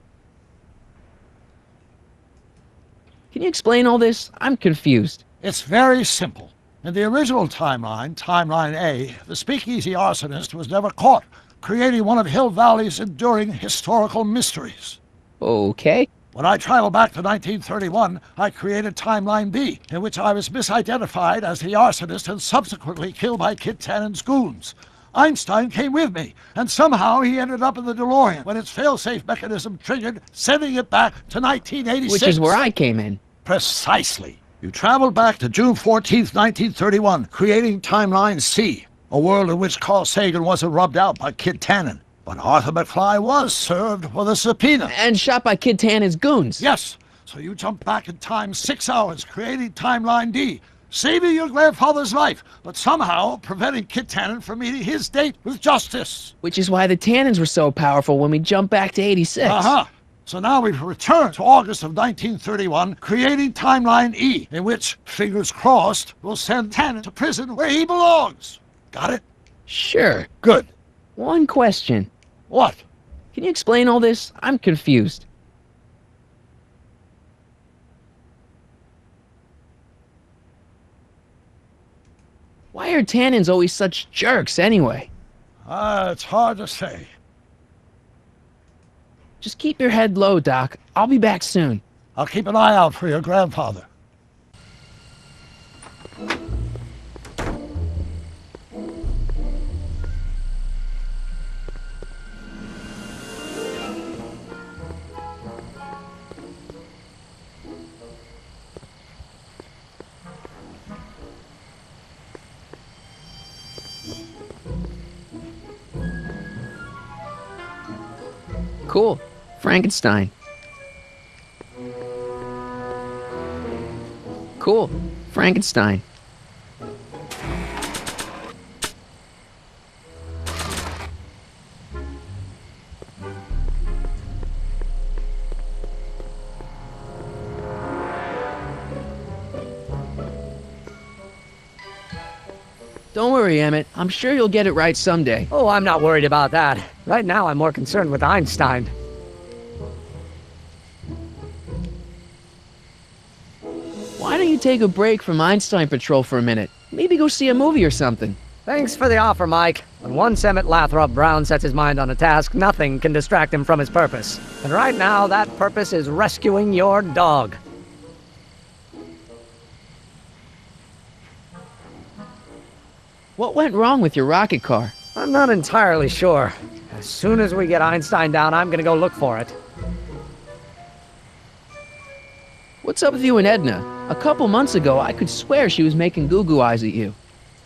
Speaker 2: Can you explain all this? I'm confused.
Speaker 3: It's very simple. In the original timeline, Timeline A, the speakeasy arsonist was never caught, creating one of Hill Valley's enduring historical mysteries.
Speaker 2: Okay.
Speaker 3: When I traveled back to 1931, I created Timeline B, in which I was misidentified as the arsonist and subsequently killed by Kid Tannen's goons. Einstein came with me, and somehow he ended up in the DeLorean when its fail-safe mechanism triggered, sending it back to 1986.
Speaker 2: Which is where I came in.
Speaker 3: Precisely. You traveled back to June 14th, 1931, creating Timeline C, a world in which Carl Sagan wasn't rubbed out by Kid Tannen. But Arthur McFly was served with a subpoena.
Speaker 2: And shot by Kid Tannen's goons.
Speaker 3: Yes. So you jumped back in time 6 hours, creating Timeline D, saving your grandfather's life, but somehow preventing Kit Tannen from meeting his date with justice.
Speaker 2: Which is why the Tannins were so powerful when we jumped back to 86.
Speaker 3: Uh-huh. So now we've returned to August of 1931, creating Timeline E, in which, fingers crossed, we'll send Tannen to prison where he belongs. Got it?
Speaker 2: Sure.
Speaker 3: Good.
Speaker 2: One question.
Speaker 3: What?
Speaker 2: Can you explain all this? I'm confused. Why are Tannins always such jerks anyway?
Speaker 3: It's hard to say.
Speaker 2: Just keep your head low, Doc. I'll be back soon.
Speaker 3: I'll keep an eye out for your grandfather.
Speaker 2: Cool. Frankenstein. Cool. Frankenstein. Don't worry, Emmett. I'm sure you'll get it right someday.
Speaker 6: Oh, I'm not worried about that. Right now, I'm more concerned with Einstein.
Speaker 2: Why don't you take a break from Einstein Patrol for a minute? Maybe go see a movie or something.
Speaker 6: Thanks for the offer, Mike. When once Emmett Lathrop Brown sets his mind on a task, nothing can distract him from his purpose. And right now, that purpose is rescuing your dog.
Speaker 2: What went wrong with your rocket car?
Speaker 6: I'm not entirely sure. As soon as we get Einstein down, I'm gonna go look for it.
Speaker 2: What's up with you and Edna? A couple months ago, I could swear she was making goo-goo eyes at you.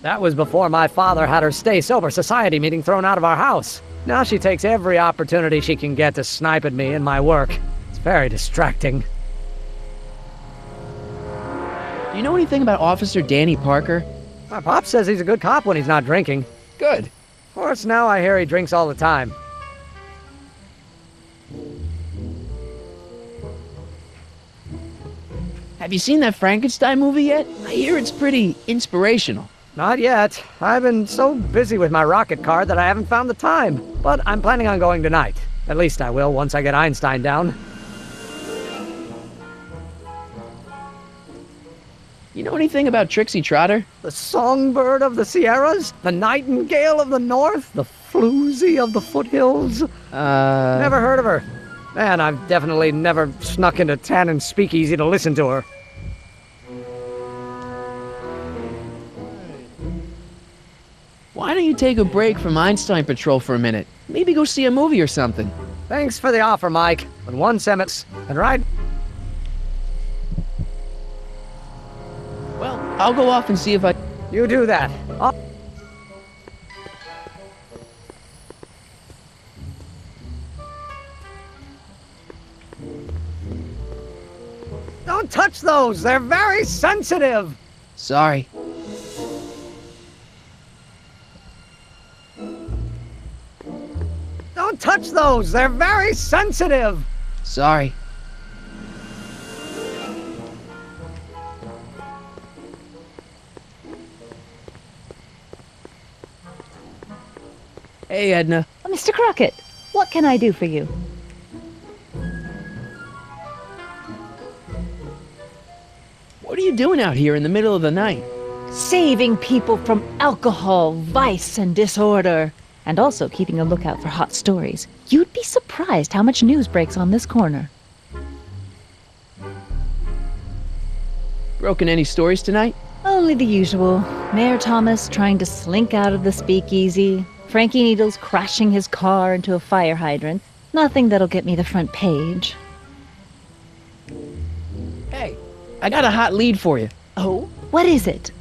Speaker 6: That was before my father had her Stay Sober Society meeting thrown out of our house. Now she takes every opportunity she can get to snipe at me and my work. It's very distracting.
Speaker 2: Do you know anything about Officer Danny Parker?
Speaker 6: My pop says he's a good cop when he's not drinking.
Speaker 2: Good.
Speaker 6: Of course, now I hear he drinks all the time.
Speaker 2: Have you seen that Frankenstein movie yet? I hear it's pretty inspirational.
Speaker 6: Not yet. I've been so busy with my rocket car that I haven't found the time. But I'm planning on going tonight. At least I will once I get Einstein down.
Speaker 2: You know anything about Trixie Trotter?
Speaker 6: The songbird of the Sierras? The nightingale of the north? The floozy of the foothills? Never heard of her. Man, I've definitely never snuck into Tannen's speakeasy to listen to her.
Speaker 2: Why don't you take a break from Einstein Patrol for a minute? Maybe go see a movie or something.
Speaker 6: Thanks for the offer, Mike. When once Emmett's... And right...
Speaker 2: Well, I'll go off and see if I...
Speaker 6: You do that. Don't touch those! They're very sensitive!
Speaker 2: Sorry.
Speaker 6: Don't touch those! They're very sensitive!
Speaker 2: Sorry. Hey, Edna.
Speaker 5: Mr. Crockett, what can I do for you?
Speaker 2: What are you doing out here in the middle of the night?
Speaker 5: Saving people from alcohol, vice, and disorder. And also keeping a lookout for hot stories. You'd be surprised how much news breaks on this corner.
Speaker 2: Broken any stories tonight?
Speaker 5: Only the usual. Mayor Thomas trying to slink out of the speakeasy. Frankie Needles crashing his car into a fire hydrant. Nothing that'll get me the front page.
Speaker 2: Hey, I got a hot lead for you.
Speaker 5: Oh? What is it?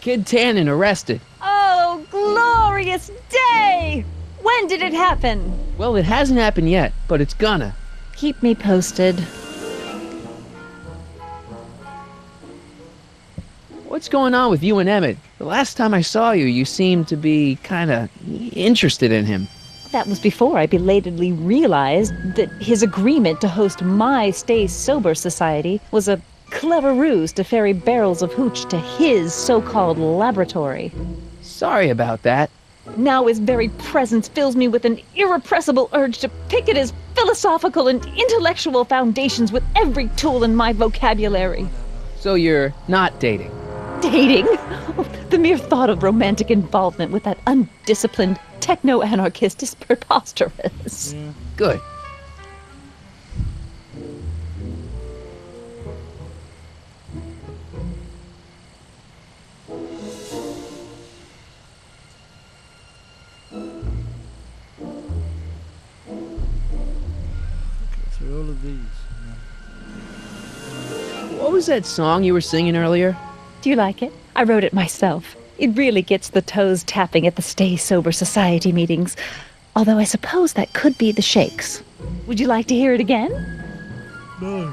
Speaker 2: Kid Tannen arrested.
Speaker 5: Oh, glorious day! When did it happen?
Speaker 2: Well, it hasn't happened yet, but it's gonna.
Speaker 5: Keep me posted.
Speaker 2: What's going on with you and Emmett? The last time I saw you, you seemed to be kinda interested in him.
Speaker 5: That was before I belatedly realized that his agreement to host my Stay Sober Society was a clever ruse to ferry barrels of hooch to his so-called laboratory.
Speaker 2: Sorry about that.
Speaker 5: Now his very presence fills me with an irrepressible urge to pick at his philosophical and intellectual foundations with every tool in my vocabulary.
Speaker 2: So you're not dating?
Speaker 5: Dating? Oh, the mere thought of romantic involvement with that undisciplined techno-anarchist is preposterous.
Speaker 1: Yeah.
Speaker 2: Good.
Speaker 1: Through all of these.
Speaker 2: What was that song you were singing earlier?
Speaker 5: Do you like it? I wrote it myself. It really gets the toes tapping at the Stay Sober Society meetings. Although I suppose that could be the Shakes. Would you like to hear it again?
Speaker 1: No.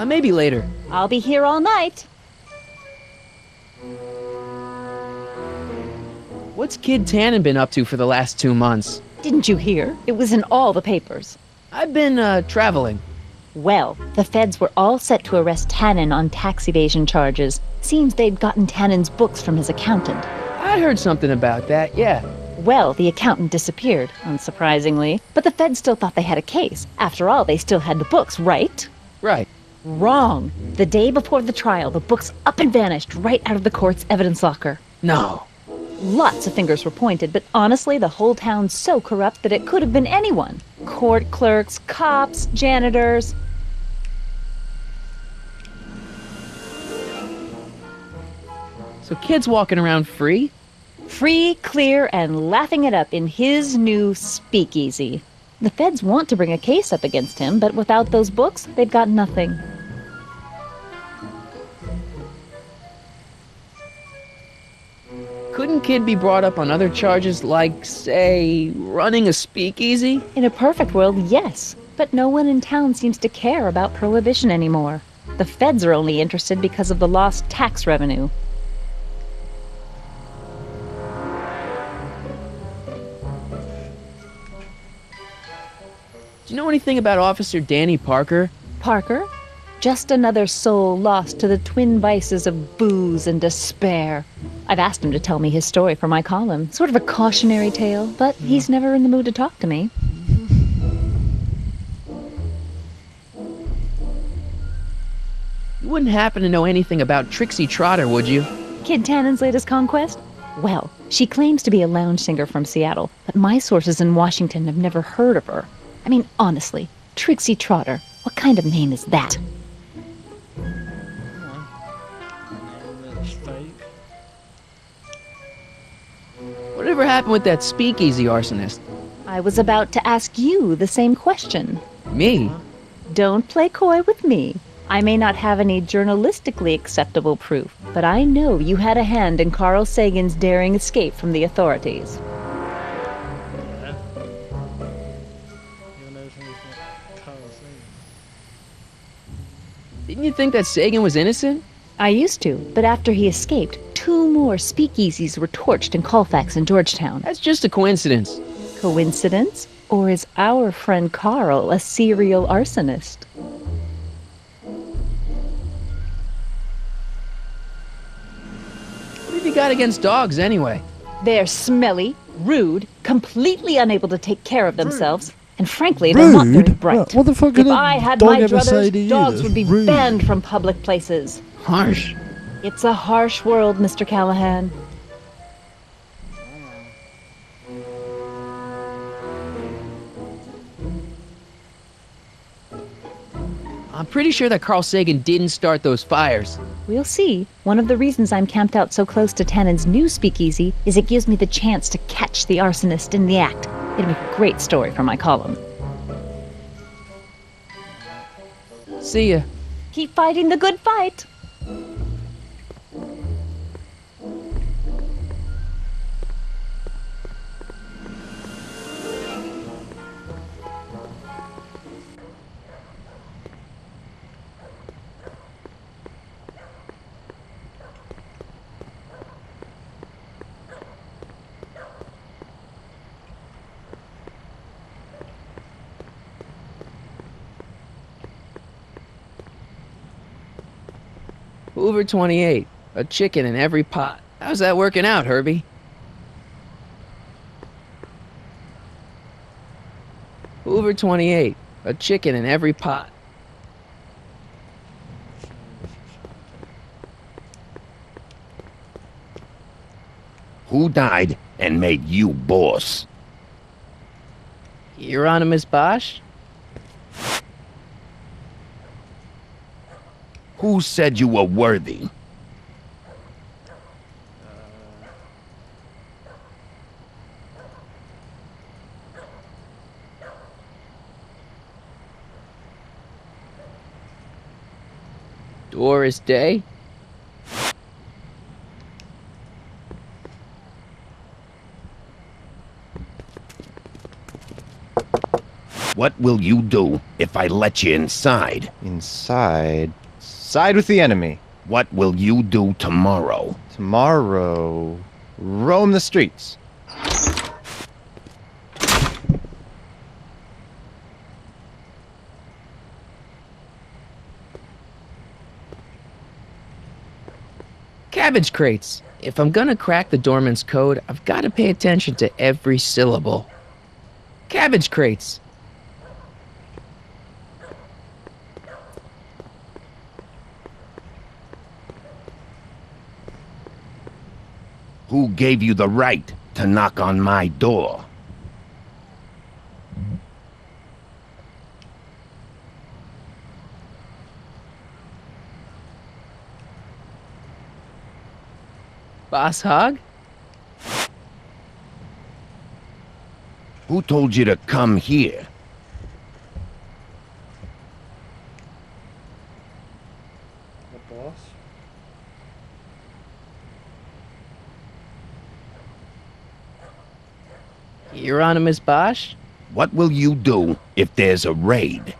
Speaker 2: Maybe later.
Speaker 5: I'll be here all night.
Speaker 2: What's Kid Tannen been up to for the last 2 months?
Speaker 5: Didn't you hear? It was in all the papers.
Speaker 2: I've been, traveling.
Speaker 5: Well, the feds were all set to arrest Tannen on tax evasion charges. Seems they'd gotten Tannen's books from his accountant.
Speaker 2: I heard something about that, yeah.
Speaker 5: Well, the accountant disappeared, unsurprisingly. But the feds still thought they had a case. After all, they still had the books, right?
Speaker 2: Right.
Speaker 5: Wrong. The day before the trial, the books up and vanished right out of the court's evidence locker.
Speaker 2: No.
Speaker 5: Lots of fingers were pointed, but honestly, the whole town's so corrupt that it could have been anyone. Court clerks, cops, janitors.
Speaker 2: So Kid's walking around free?
Speaker 5: Free, clear, and laughing it up in his new speakeasy. The feds want to bring a case up against him, but without those books, they've got nothing.
Speaker 2: Couldn't Kid be brought up on other charges like, say, running a speakeasy?
Speaker 5: In a perfect world, yes. But no one in town seems to care about prohibition anymore. The feds are only interested because of the lost tax revenue.
Speaker 2: Do you know anything about Officer Danny Parker?
Speaker 5: Parker? Just another soul lost to the twin vices of booze and despair. I've asked him to tell me his story for my column. Sort of a cautionary tale, but he's never in the mood to talk to me.
Speaker 2: You wouldn't happen to know anything about Trixie Trotter, would you?
Speaker 5: Kid Tannen's latest conquest? Well, she claims to be a lounge singer from Seattle, but my sources in Washington have never heard of her. I mean, honestly, Trixie Trotter, what kind of name is that?
Speaker 2: Whatever happened with that speakeasy arsonist?
Speaker 5: I was about to ask you the same question.
Speaker 2: Me?
Speaker 5: Don't play coy with me. I may not have any journalistically acceptable proof, but I know you had a hand in Carl Sagan's daring escape from the authorities.
Speaker 2: Didn't you think that Sagan was innocent?
Speaker 5: I used to, but after he escaped, 2 more speakeasies were torched in Colfax and Georgetown.
Speaker 2: That's just a coincidence.
Speaker 5: Coincidence? Or is our friend Carl a serial arsonist?
Speaker 2: What have you got against dogs, anyway?
Speaker 5: They're smelly, rude, completely unable to take care of themselves, and frankly, they're not very bright.
Speaker 1: What the fuck
Speaker 5: If I had my druthers, dogs would be
Speaker 1: rude.
Speaker 5: banned from public places.
Speaker 2: Harsh.
Speaker 5: It's a harsh world, Mr. Callahan.
Speaker 2: I'm pretty sure that Carl Sagan didn't start those fires.
Speaker 5: We'll see. One of the reasons I'm camped out so close to Tannen's new speakeasy is it gives me the chance to catch the arsonist in the act. It'll make a great story for my column.
Speaker 2: See ya.
Speaker 5: Keep fighting the good fight.
Speaker 2: Hoover 28. A chicken in every pot. How's that working out, Herbie? Hoover 28. A chicken in every pot.
Speaker 13: Who died and made you boss?
Speaker 2: Hieronymus Bosch?
Speaker 13: Who said you were worthy?
Speaker 2: Doris Day?
Speaker 13: What will you do if I let you inside?
Speaker 14: Inside? Side with the enemy.
Speaker 13: What will you do tomorrow?
Speaker 14: Tomorrow... roam the streets.
Speaker 2: Cabbage crates. If I'm gonna crack the doorman's code, I've gotta pay attention to every syllable. Cabbage crates.
Speaker 13: Who gave you the right to knock on my door?
Speaker 2: Boss Hogg?
Speaker 13: Who told you to come here?
Speaker 1: The boss?
Speaker 2: Hieronymus Bosch?
Speaker 13: What will you do if there's a raid?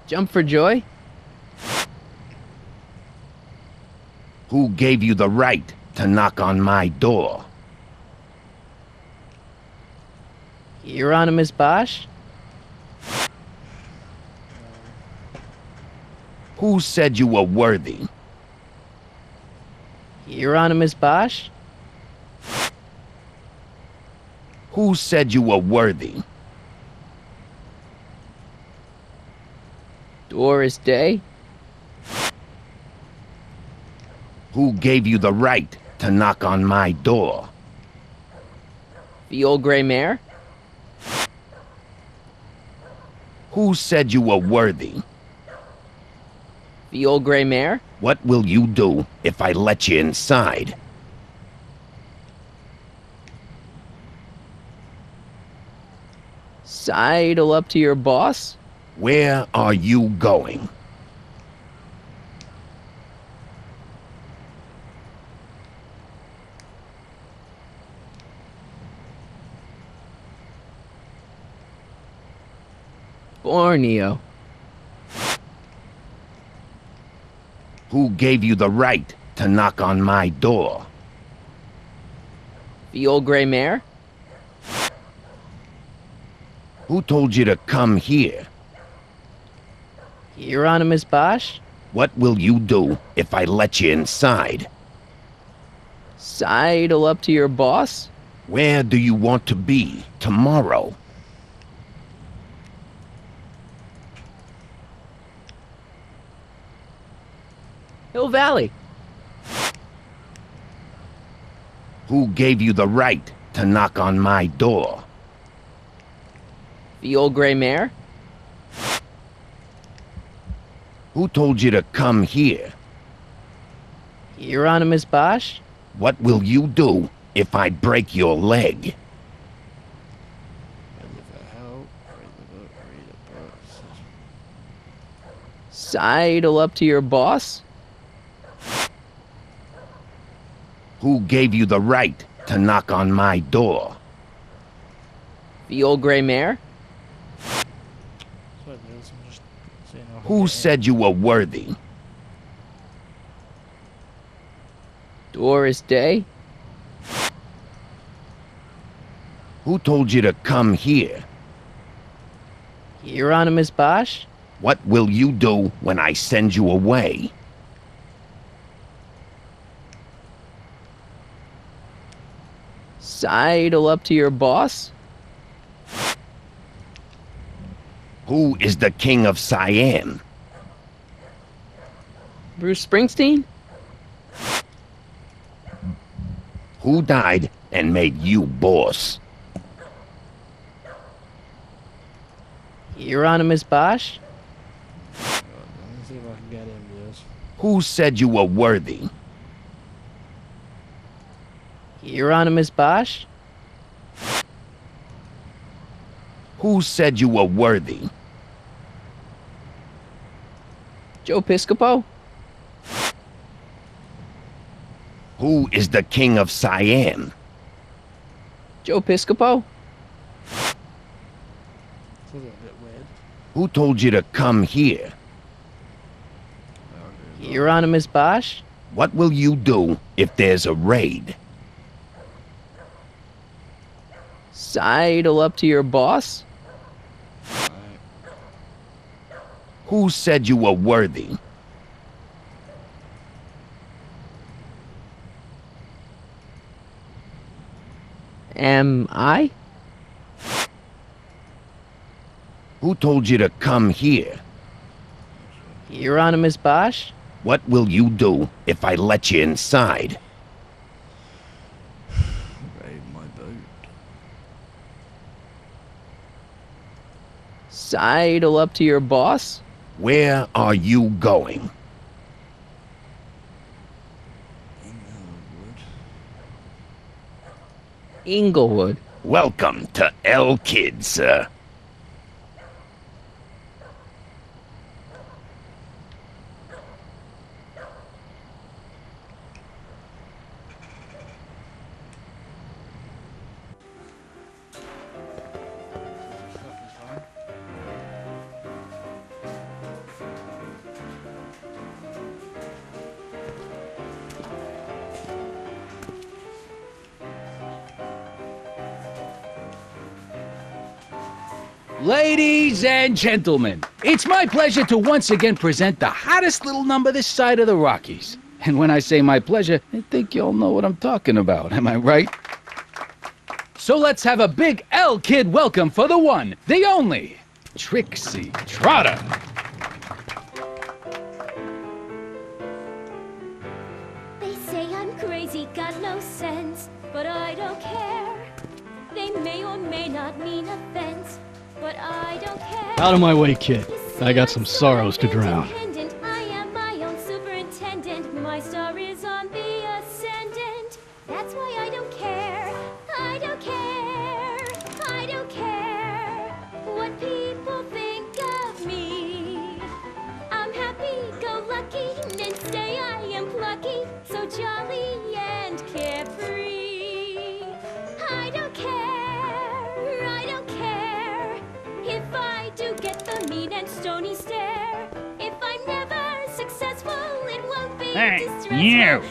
Speaker 2: Jump for joy?
Speaker 13: Who gave you the right to knock on my door?
Speaker 2: Hieronymus Bosch?
Speaker 13: Who said you were worthy?
Speaker 2: Hieronymus Bosch?
Speaker 13: Who said you were worthy?
Speaker 2: Doris Day?
Speaker 13: Who gave you the right to knock on my door?
Speaker 2: The old gray mare?
Speaker 13: Who said you were worthy?
Speaker 2: The old gray mare?
Speaker 13: What will you do if I let you inside?
Speaker 2: Sidle up to your boss?
Speaker 13: Where are you going?
Speaker 2: Borneo.
Speaker 13: Who gave you the right to knock on my door?
Speaker 2: The old gray mare?
Speaker 13: Who told you to come here?
Speaker 2: Hieronymus Bosch?
Speaker 13: What will you do if I let you inside?
Speaker 2: Sidle up to your boss?
Speaker 13: Where do you want to be tomorrow?
Speaker 2: Hill Valley.
Speaker 13: Who gave you the right to knock on my door?
Speaker 2: The old gray mare?
Speaker 13: Who told you to come here?
Speaker 2: Hieronymus Bosch?
Speaker 13: What will you do if I break your leg?
Speaker 2: Sidle up to your boss?
Speaker 13: Who gave you the right to knock on my door?
Speaker 2: The old gray mare?
Speaker 13: Who said you were worthy?
Speaker 2: Doris Day?
Speaker 13: Who told you to come here?
Speaker 2: Hieronymus Bosch?
Speaker 13: What will you do when I send you away?
Speaker 2: Sidle up to your boss?
Speaker 13: Who is the king of Siam?
Speaker 2: Bruce Springsteen?
Speaker 13: Who died and made you boss?
Speaker 2: Hieronymus Bosch?
Speaker 1: Let me see if I can get him, yes.
Speaker 13: Who said you were worthy?
Speaker 2: Hieronymus Bosch?
Speaker 13: Who said you were worthy?
Speaker 2: Joe Piscopo?
Speaker 13: Who is the king of Siam?
Speaker 2: Joe Piscopo?
Speaker 1: This is a bit weird.
Speaker 13: Who told you to come here?
Speaker 2: Hieronymus Bosch?
Speaker 13: What will you do if there's a raid?
Speaker 2: Sidle up to your boss?
Speaker 13: Who said you were worthy?
Speaker 2: Am I?
Speaker 13: Who told you to come here?
Speaker 2: Hieronymus Bosch?
Speaker 13: What will you do if I let you inside?
Speaker 1: Raid my boat.
Speaker 2: Sidle up to your boss?
Speaker 13: Where are you going?
Speaker 2: Inglewood.
Speaker 13: Welcome to El Kid, sir.
Speaker 8: Ladies and gentlemen, it's my pleasure to once again present the hottest little number this side of the Rockies. And when I say my pleasure, I think y'all know what I'm talking about, am I right? So let's have a big L Kid welcome for the one, the only, Trixie Trotter.
Speaker 17: They say I'm crazy, got no sense, but I don't care. They may or may not mean offense, but I don't care.
Speaker 4: Out of my way, kid. I got some sorrows to drown.
Speaker 17: I am my own superintendent. My star is on the ascendant. That's why I don't care. I don't care. I don't care what people think of me. I'm happy-go-lucky and say I am plucky, so jolly and carefree. I don't care. I don't care if I do get the mean and stony stare. If I'm never successful, it won't be distressful.
Speaker 18: You!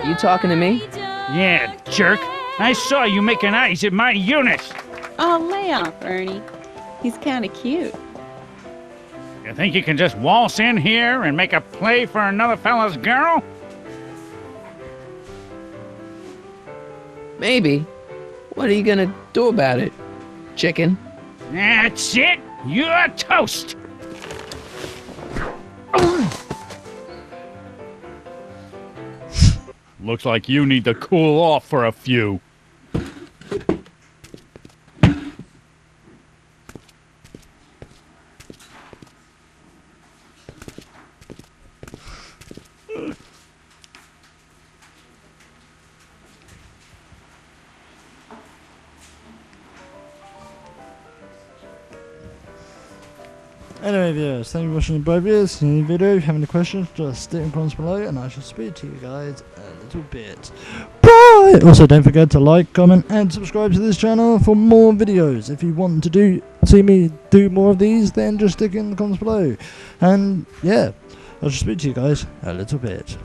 Speaker 2: You talking to me?
Speaker 18: Yeah, jerk. I saw you making eyes at my Eunice.
Speaker 19: Oh, lay off, Ernie. He's kind of cute.
Speaker 18: You think you can just waltz in here and make a play for another fella's girl?
Speaker 2: Maybe. What are you gonna do about it, chicken?
Speaker 18: That's it. You're toast.
Speaker 8: Looks like you need to cool off for a few.
Speaker 1: Anyway viewers, thank you for watching the both videos. See you in the video. If you have any questions, just stick in the comments below and I shall speak to you guys a little bit. Bye! Also don't forget to like, comment and subscribe to this channel for more videos. If you want to see me do more of these, then just stick in the comments below. And yeah, I shall speak to you guys a little bit.